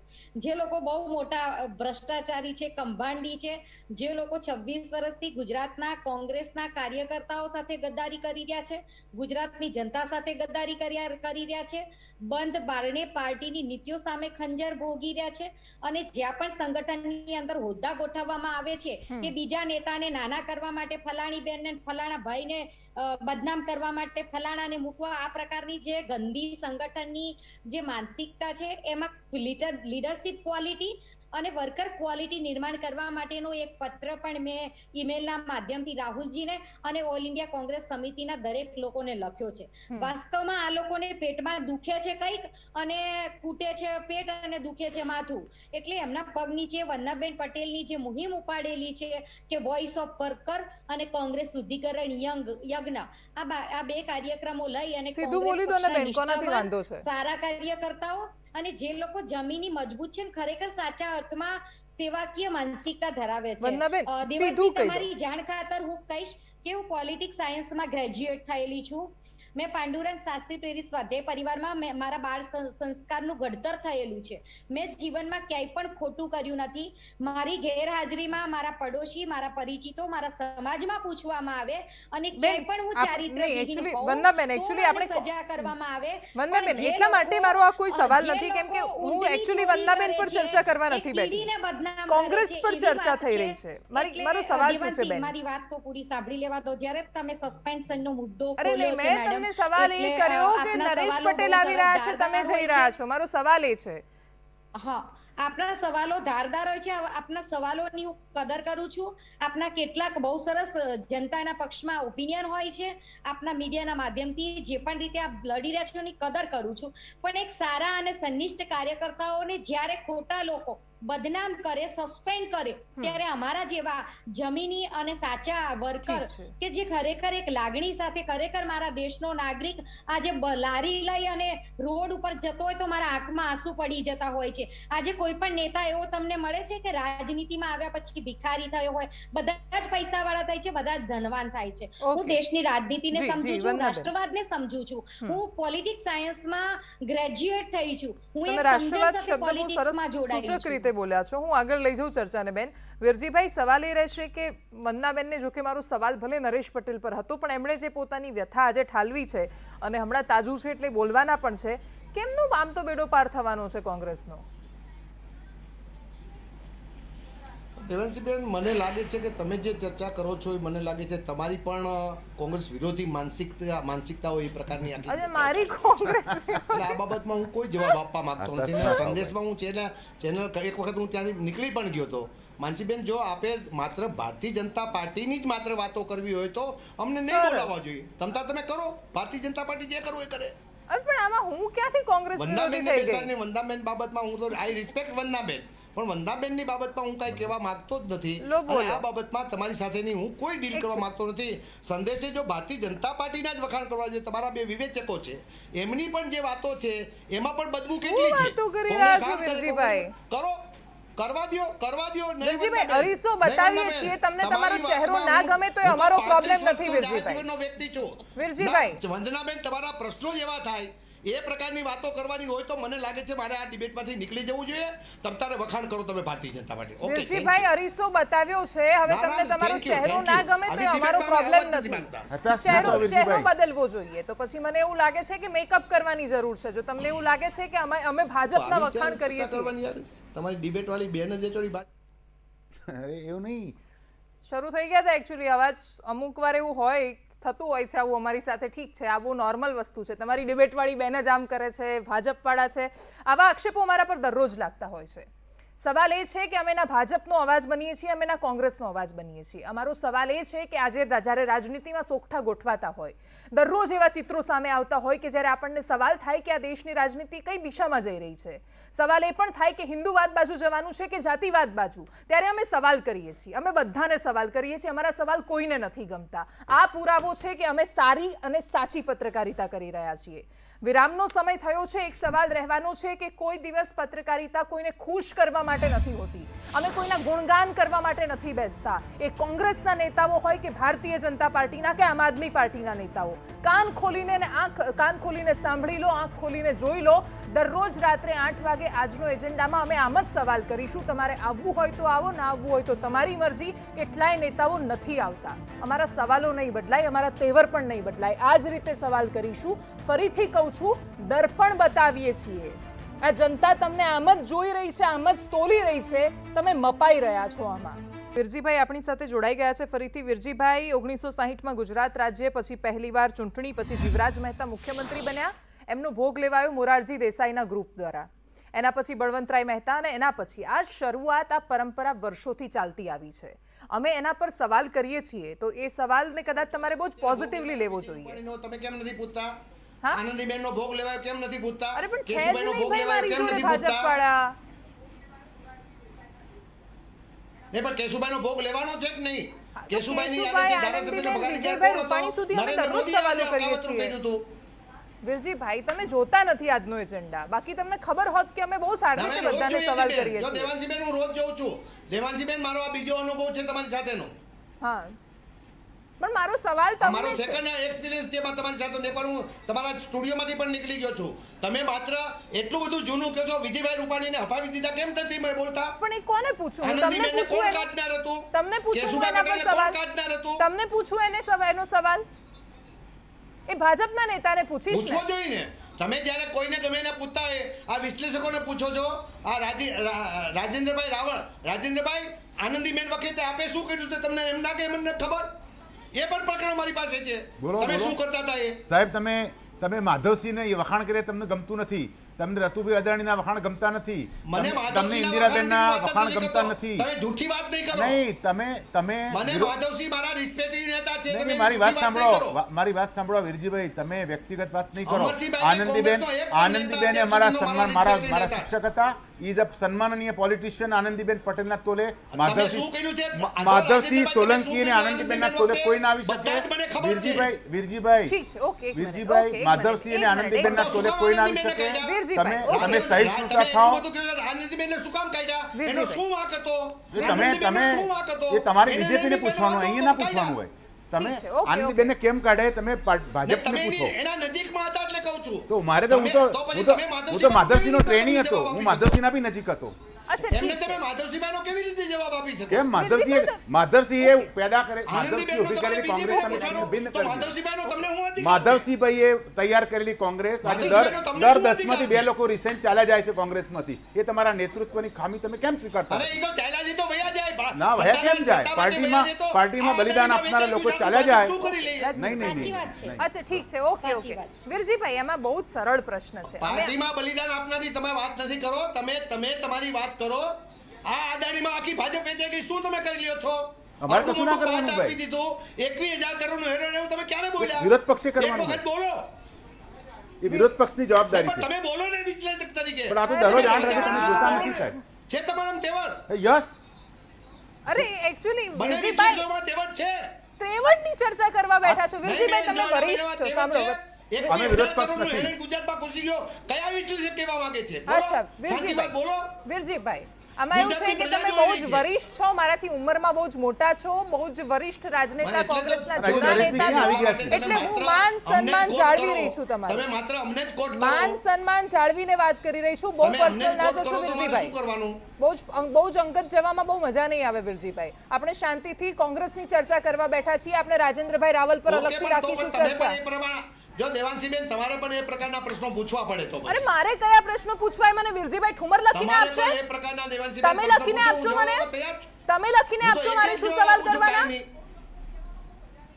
જે લોકો બહુ મોટા ભ્રષ્ટાચારી છે, કૌભાંડી છે, જે લોકો 26 વર્ષથી ગુજરાતના કોંગ્રેસના કાર્યકર્તાઓ સાથે ગદ્દારી કરી રહ્યા છે, ગુજરાતની જનતા સાથે ગદ્દારી કરી રહ્યા છે, બંધ બારણે પાર્ટીની નીતિઓ સામે ખંજર ભોગી રહ્યા છે અને જ્યાં પણ સંગઠનની અંદર હોદ્દા ગોઠવવામાં આવે છે કે બીજા નેતાને નાના કરવા માટે ફલાણી બેનને, ફલાણા ભાઈને બદનામ કરવા માટે ફલાણાને મૂકવા, આ પ્રકારની જે ગંદી સંગઠનની જે માનસિકતા છે એમાં લીડરશિપ ક્વોલિટી અને વર્કર ક્વોલિટી નિર્માણ કરવા માટેનો એક પત્ર પણ મેં ઈમેલના માધ્યમથી રાહુલજીને અને ઓલ ઇન્ડિયા કોંગ્રેસ સમિતિના દરેક લોકોને લખ્યો છે. વાસ્તવમાં આ લોકોને પેટમાં દુખે છે કંઈક અને કૂટે છે પેટ અને દુખે છે માથું, એટલે એમના પગ નીચે વંદનાબેન પટેલની જે મુહિમ ઉપાડેલી છે કે વોઇસ ઓફ વર્કર અને કોંગ્રેસ શુદ્ધિકરણ યજ્ઞ, આ બે કાર્યક્રમો લઈ અને સીધું બોલી દો ને બેન, કોનાથી વાંધો છે? સારા કાર્યકર્તાઓ અને જે લોકો જમીની મજબૂત છે, ખરેખર સાચા અર્થમાં સેવાકીય માનસિકતા ધરાવે છે. દેવાંશી, તમારી જાણ ખાતર હું કહીશ કે હું પોલિટિક્સ સાયન્સમાં ગ્રેજ્યુએટ થયેલી છું. મેં પાંડુરંગ શાસ્ત્રી પ્રેરિત સ્વાધ્યાય પરિવારમાં મારા બાળ સંસ્કારનું ઘડતર થયેલું છે. મેં જીવનમાં ક્યાંય પણ ખોટું કર્યું નથી. મારી ગેરહાજરીમાં મારા પડોશી, મારા પરિચિતો, મારા સમાજમાં પૂછવામાં આવે અને ક્યાંય પણ હું ચારિત્રહીન હોઉં તો મને સજા કરવામાં આવે. વંદનાબેન, એટલા માટે મારો આ કોઈ સવાલ નથી, કેમ કે હું એકચ્યુઅલી વંદનાબેન પર ચર્ચા કરવા નથી બેઠી, કોંગ્રેસ પર ચર્ચા થઈ રહી છે. મારો સવાલ શું છે બેન? મારી વાત તો પૂરી સાંભળી લેવા દો. જ્યારે તમે સસ્પેન્શનનો મુદ્દો અરે ખોલ્યો છે મેડમ, તમને સવાલ એ કર્યો કે નરેશ પટેલ આવી રહ્યા છે, તમે જઈ રહ્યા છો, મારો સવાલ એ છે. હા, આપના સવાલો ધારદાર હોય છે, આપના સવાલોની હું કદર કરું છું. આપના કેટલાક બહુ સરસ જનતાના પક્ષમાં ઓપિનિયન હોય છે, આપના મીડિયાના માધ્યમથી જે પણ રીતે આપ લડી રહ્યા છો એની કદર કરું છું. પણ એક સારા અને સંનિષ્ઠ કાર્યકર્તાઓને જ્યારે ખોટા લોકો બદનામ કરે, સસ્પેન્ડ કરે, ત્યારે અમારા જેવા જમીની અને સાચા વર્કર કે જે ખરેખર એક લાગણી સાથે ખરેખર મારા દેશનો નાગરિક આજે લારી લઈ અને રોડ ઉપર જતો હોય તો મારા આંખમાં આંસુ પડી જતા હોય છે. આજે કોઈ પણ નેતા એવો તમને મળે છે કે રાજનીતિમાં આવ્યા પછી ભિખારી થયો હોય? બધા જ પૈસા વાળા થાય છે, બધા જ ધનવાન થાય છે. હું દેશની રાજનીતિને સમજુ છું, રાષ્ટ્રવાદને સમજુ છું. હું પોલિટિક્સ સાયન્સમાં ગ્રેજ્યુએટ થઈ છું. હું એક રાષ્ટ્રવાદ સમજણ સાથે શબ્દ બહુ પોલિટિક્સમાં જોડાઈ સૂચક રીતે બોલ્યા છો. હું આગળ લઈ જાઉં ચર્ચાને બેન. વીરજીભાઈ, સવાલ એ રહેશે કે વંદનાબેનને, જો કે મારો સવાલ ભલે નરેશ પટેલ પર હતો, પણ એમણે જે પોતાની વ્યથા આજે ઠાલવી છે અને હમણાં તાજું છે એટલે બોલવાના પણ છે, કેમનું આમ તો બેડો પાર થવાનો છે કોંગ્રેસનો? દેવાંશીબેન, મને લાગે છે કે તમે જે ચર્ચા કરો છો એ મને લાગે છે તમારી પણ કોંગ્રેસ વિરોધી માનસિકતા હોય એ પ્રકારની આખી અરે મારી કોંગ્રેસ એટલે આ બાબતમાં હું કોઈ જવાબ આપવા માંગતો નથી. સંદેશમાં હું ચેનલ એક વખત હું ત્યાંથી નીકળી પણ ગયો હતો માનસીબેન, જો આપે માત્ર ભારતીય જનતા પાર્ટીની જ માત્ર વાતો કરવી હોય તો અમને નહીં સરસ. બોલાવવા જોઈએ. તમે કરો, ભારતીય જનતા પાર્ટી જે કરવું એ કરે. અરે પણ આમાં હું ક્યાંથી કોંગ્રેસ વિરોધી વંદાબેન થઈ ગઈ? બેસાડની વંદાબેન બાબતમાં હું તો આઈ રિસ્પેક્ટ વંદાબેન, પણ વંદાબેનની બાબતમાં હું કાંઈ કહેવા માંગતો જ નથી. લો, અને બોલો. આ બાબતમાં તમારી સાથેની હું કોઈ ડીલ કરવા માંગતો નથી. સંદેશે જો ભારતીય જનતા પાર્ટીના જ વખાણ કરવા જોઈએ. તમારા બે વિવેચકો છે, એમની પણ જે વાતો છે એમાં પણ બદબુ કેટલી છે. વાતો કરી રહ્યા કોંગ્રેસ છો, આમ કરે, વિરજીભાઈ? કોંગ્રેસ કરવા દ્યો. નહીં વિરજીભાઈ, વંદાબેન, અરીસો નહીં બતાવીએ વંદાબેન. છીએ, તમને તમારો તમારી ચહેરો વાતમાં ના હું- ગમે તો એ હું અમારો 35 problem વર્ષનો નથી, જાહેર વિરજીભાઈ. જીવનનો વ્યક્તિ છું. વિરજીભાઈ. ના, વંદનાબેન, તમારા પ્રશ્નો જ એવા થાય એ પ્રકારની વાતો કરવાની હોય તો મને લાગે છે મારે આ ડિબેટમાંથી નીકળી જવું જોઈએ. તારે વખાણ કરો તમે ભારતીય જનતા પાર્ટી. ઓકે, વિરજીભાઈ, અરીસો બતાવ્યો છે, હવે ના, તમને ના, તમારો thank you, ચહેરો thank ના you. ગમે તો એ આવી અમારો debate માં પ્રોબ્લેમ આવવા જ નથી. માંગતા. હતાશ ચહેરો નતો, વિરજીભાઈ. બદલવો જોઈએ. તો પછી મને એવું લાગે છે કે મેકઅપ કરવાની જરૂર છે. જો તમને એવું લાગે છે કે અમે ભાજપના આવી વખાણ ચર્ચા કરીએ છીએ. કરવાની યાર. તમારી ડિબેટ વાળી બેન જ ચોરી વાત. અરે એવું નહીં. શરૂ થઈ ગયા હતા એકચ્યુઅલી અવાજ. અમુક વાર એવું હોય, થતું હોય છે આવું અમારી સાથે. ઠીક છે, આ બહુ નોર્મલ વસ્તુ છે. તમારી ડિબેટવાળી બેન જ આમ કરે છે, ભાજપવાળા છે. આવા આક્ષેપો અમારા પર દરરોજ લાગતા હોય છે. સવાલ એ છે કે અમે ના ભાજપનો અવાજ બનીએ છીએ, અમે ના કોંગ્રેસનો અવાજ બનીએ છીએ. અમારો સવાલ એ છે કે આજે જ્યારે રાજનીતિમાં સોગઠા ગોઠવાતા હોય, દરરોજ એવા ચિત્રો સામે આવતા હોય કે જ્યારે આપણને સવાલ થાય કે આ દેશની રાજનીતિ કઈ દિશામાં જઈ રહી છે. સવાલ એ પણ થાય કે હિન્દુવાદ બાજુ જવાનું છે કે જાતિવાદ બાજુ. ત્યારે અમે સવાલ કરીએ છીએ, અમે બધાને સવાલ કરીએ છીએ. અમારા સવાલ કોઈને નથી ગમતા. આ પુરાવો છે કે અમે સારી અને સાચી પત્રકારિતા કરી રહ્યા છીએ. વિરામનો સમય થયો છે. એક સવાલ રહેવાનો છે કે કોઈ દિવસ પત્રકારિતા કોઈને ખુશ કરવા માટે નથી હોતી. અમે કોઈના ગુણગાન કરવા માટે નથી બેસતા. એ કોંગ્રેસના નેતાઓ હોય કે ભારતીય જનતા પાર્ટીના કે આમ આદમી પાર્ટીના નેતાઓ, કાન ખોલીને સાંભળી લો, આંખ ખોલીને જોઈ લો. દરરોજ રાત્રે 8 વાગે આજનો એજન્ડામાં અમે આમ જ સવાલ કરીશું. તમારે આવવું હોય તો આવો, ના આવવું હોય તો તમારી મરજી. કેટલાય નેતાઓ નથી આવતા. અમારા સવાલો નહીં બદલાય, અમારા તેવર પણ નહીં બદલાય. આ જ રીતે સવાલ કરીશું. ફરીથી કહું છું, દર્પણ બતાવીએ છીએ. આ જનતા તમને આમ જ જોઈ રહી છે, આમ જ તોલી રહી છે. તમે મપાઈ રહ્યા છો આમાં. વિરજીભાઈ આપણી સાથે જોડાઈ ગયા છે ફરીથી. વિરજીભાઈ, 1960માં ગુજરાત રાજ્ય, પછી પહેલીવાર ચૂંટણી, પછી જીવરાજ મહેતા મુખ્યમંત્રી બન્યા. એમનો ભોગ લેવાયો મોરારજી દેસાઈના ગ્રુપ દ્વારા. એના પછી બળવંતરાય મહેતા, અને એના પછી આ શરૂઆત, આ પરંપરા વર્ષોથી ચાલતી આવી છે. અમે એના પર સવાલ કરીએ છીએ તો એ સવાલને કદાચ તમારે બહુ જ પોઝિટિવલી લેવો જોઈએ. તમે કેમ નથી પૂછતા? હા? આનંદીબેનનો ભોગ લેવાયો કેમ નથી પૂછતા? અરે પણ છે જ કેશુભાઈનો નહીં ભોગ ભાઈ લેવાયો મારી કેમ જોડે નથી પૂછતા? ભાજપવાળા. નહીં, પણ કેશુભાઈનો ભોગ લેવાનો છે કે નહીં? હા, તો કેશુભાઈની કેશુભાઈ, યાદીથી ધારાસભ્યને આનંદીબેન, બગાડી ગયા વિજયભાઈ કોણ હતો? રૂપાણી સુધી અમે નરેન્દ્ર દરરોજ મોદીએ સવાલો આ કરીએ વસ્તુ છીએ. કહ્યું હતું. વિરજીભાઈ, તમે જોતા નથી આજનો એજન્ડા. બાકી તમને ખબર હોત કે અમે બહુ સારી તમે રીતે રોજ બધાને જોઈએ સવાલ છીએ બેન. કરીએ જો છીએ. દેવાંશીબેન, હું રોજ જોઉં છું. દેવાંશીબેન, મારો આ બીજો અનુભવ છે તમારી સાથેનો. હા, પણ મારો સવાલ મારો તમને છે. સેકન્ડ એક્સપિરિયન્સ છે તમારી સાથે, ને પણ હું તમારા સ્ટુડિયોમાંથી પણ નીકળી ગયો છું. તમે માત્ર એટલું બધું જૂનું કહો છો. વિજયભાઈ રૂપાણીને હપાવી દીધા કેમ નથી મેં બોલતા? પણ એ કોને પૂછું? હું તમને આનંદીબેનને પૂછું કોણ એને- કાઢનાર હતું? તમને પૂછું હું કેશુભાઈ એના પર પટેલને કોણ સવાલ. કાઢનાર હતું? તમને પૂછું એનો સવાલ. એ ભાજપના નેતાને પૂછીશ પૂછવો ને. જોઈએ ને. તમે જ્યારે કોઈને ગમે એને પૂછતા હોય, આ વિશ્લેષકોને પૂછો છો, આ રાજેન્દ્રભાઈ રાવળ, રાજેન્દ્રભાઈ, આનંદીબેન વખતે આપે શું કર્યું છે તમને એમ ના કે મને ખબર? એ પણ પ્રકરણ મારી પાસે છે. બોલો, તમે બોલો. શું કરતા હતા એ? સાહેબ, તમે માધવસિંહને એ વખાણ કરે તમને ગમતું નથી. તમને રતુભાઈ અદાણીના વખાણ ગમતા નથી. મને તમને માધવસિંહના ઇન્દિરાબેનના વખાણ વખાણ ગમતા નથી. તમે જૂઠી વાત નહીં કરો. નહીં, તમે મને માધવસિંહ મારા રિસ્પેક્ટેડ નેતા છે. નહીં, તમે મારી વાત જૂઠી નહીં સાંભળો, કરો. મારી વાત સાંભળો વિરજીભાઈ. તમે વ્યક્તિગત વાત નહીં કરો. અમરસિંહભાઈ કોંગ્રેસનો એક પણ આનંદીબેન નેતા અમારા અત્યાર સન્માન, સુધીનો મારા મારા શિક્ષક હતા. ઇઝ અ સન્માનનીય પોલિટિશિયન. આનંદીબેન પટેલના તોલે શું કર્યું છે? માધવસિંહ તમે સોલંકી શું અને કર્યું? આનંદીબેનના તોલે કોઈ ના આવી બધા જ મને ખબર છે. શકે. વિરજીભાઈ, ઠીક છે, ઓકે, એક મિનિટ, વિરજીભાઈ, ઓકે, એક માધવસિંહ અને મિનિટ, આનંદીબેનના એક તોલે મિનિટ. કોઈ ના આવી આનંદીબેનને શકે. કાઢ્યા. વિરજીભાઈ, તમે ઓકે. તમે સહિષ્ણુતા ખાઓ. આનંદીબેનને શું કામ કાઢ્યા? એનો વિરજીભાઈ. શું વાંક હતો? તમે આનંદીબેનનો શું વાંક હતો? એ તમારે એને બીજેપીને આનંદીબેનનો પૂછવાનું, વાંક અહીંયા ના હતો, પૂછવાનું હોય. તમે ઠીક છે, ઓકે, આનંદીબેનને કેમ કાઢે તમે ને ભાજપને તમે પૂછો. એના નજીકમાં હતા એટલે કહું છું. તો મારે તો તમે- હું પછી તો તમે હું તો માધવસિંહનો કેવી રીતે ટ્રેની હતો. જવાબ હું આપી માધવસિંહના બી નજીક હતો. અચ્છા, એમને ઠીક તમે છે. માધવસિંહબાઈનો કેવી રીતે જવાબ આપી શકો? કેમ માધવસિંહે પેદા કરે, માધવસિંહ આનંદીબેનનો ઊભી તમારે કરેલી બીજી કોંગ્રેસ કોઈ તમે પૂછવાનું, ભિન્ન તો કરી. માધવસિંહબાઈનો તમને હું અધિકાર છે? માધવસિંહભાઈએ તૈયાર કરેલી કોંગ્રેસ આજે માધવસિંહભાઈનો તમને દર શું 10 માંથી અધિકાર 2 લોકો રિસેન્ટ ચાલ્યા જાય છે કોંગ્રેસમાંથી. એ તમારા નેતૃત્વની ખામી તમે કેમ સ્વીકારતા અરે નથી? ઈ તો ચાલ્યા તો વયા જાય. ના, વયા કેમ જાય? સત્તા માટે વયા જાય તો પાર્ટીમાં આ બલિદાન બધાના આપનારા લોકો વેચાણ ચાલ્યા જાય. શું કરી લઈએ? નહીં, નહીં, સાચી નહીં, વાત છે. નહીં. અચ્છા, ઠીક છે, ઓકે, સાચી ઓકે. વાત છે. વિરજીભાઈ, એમાં બહુ જ સરળ પ્રશ્ન છે. અમે પાર્ટીમાં બલિદાન આપનારી તમે વાત નથી કરો. તમે તમારી વાત કરો. આ અદાણીમાં આખી ભાજપ વેચાઈ ગઈ, શું તમે કરી લ્યો છો? અમારે કશું ના કરવાનું પાટ ભાઈ. આપી દીધું, 21,000 કરોડનું હેરાન એવું તમે ક્યારે બોલ્યા? વિરોધ પક્ષે કરવાનું એક વખત બોલો. એ વિરોધ પક્ષની જવાબદારી પણ છે. તમે બોલો ને વિશ્લેષક તરીકે. પણ આ તો દરરોજ 8 વાગે તમે જોતા નથી સાહેબ. છે તમારા તહેવાર, યસ, અરે એકચ્યુઅલી બને વિરજીભાઈ વિશ્લેષકોમાં તહેવાર છે. ત્રેવડની ચર્ચા કરવા બેઠા છો. વિરજીભાઈ નહીં, તમે નહીં, વરિષ્ઠ છો, તહેવાર સાંભળો. છે. એક અમે વિરોધ પક્ષ કરોડનું નથી. હેરાન ગુજરાતમાં ઘૂસી ગયો, કયા વિશ્લેષક કહેવા માંગે છે? બોલો. અચ્છા સાચી વાત બોલો. વિરજીભાઈ આમાં એવું છે કે ગુજરાતની તમે પ્રજા બહુ જ જોઈ રહી છે. વરિષ્ઠ છો, મારાથી ઉંમરમાં બહુ જ મોટા છો, બહુ જ વરિષ્ઠ રાજનેતા, એટલે તો- કોંગ્રેસના અને હજુ જૂના નરેશભાઈ નેતા ક્યાં આવી છો. ગયા છે? એટલે હું માત્ર માન અમને જ સન્માન quote જાળવી કરો. રહી છું તમારું. તમે માત્ર અમને જ quote કરો. માન સન્માન જાળવીને વાત કરી રહી છું. બહુ તમે અમને પર્સનલ જ ના quote જશો કરો તો મારે શું વિરજીભાઈ. કરવાનું? બહુ જ અંગત જવામાં બહુ મજા નહીં આવે વિરજીભાઈ. આપણે શાંતિથી કોંગ્રેસની ચર્ચા કરવા બેઠા છીએ. આપણે રાજેન્દ્રભાઈ રાવલ પર ઓકે, અલગથી પણ તો રાખીશું પણ તમે ચર્ચા. પણ એ પ્રમાણે જો દેવાંશીબેન તમારે પણ એ પ્રકારના પ્રશ્નો પૂછવા પડે તો અરે પછી. મારે કયા પ્રશ્નો પૂછવાય મને વિરજીભાઈ ઠુમર લખીને તમારે આપશે? પણ એ પ્રકારના દેવાંશીબેન તમે પ્રશ્નો લખીને પૂછો, આપશો હું મને? જવાબ આપવા તૈયાર છું. તમે લખીને હું તો આપશો એક મારે જ શું જવાબ સવાલ આપું છું, કરવાના? કાંઈ નહીં.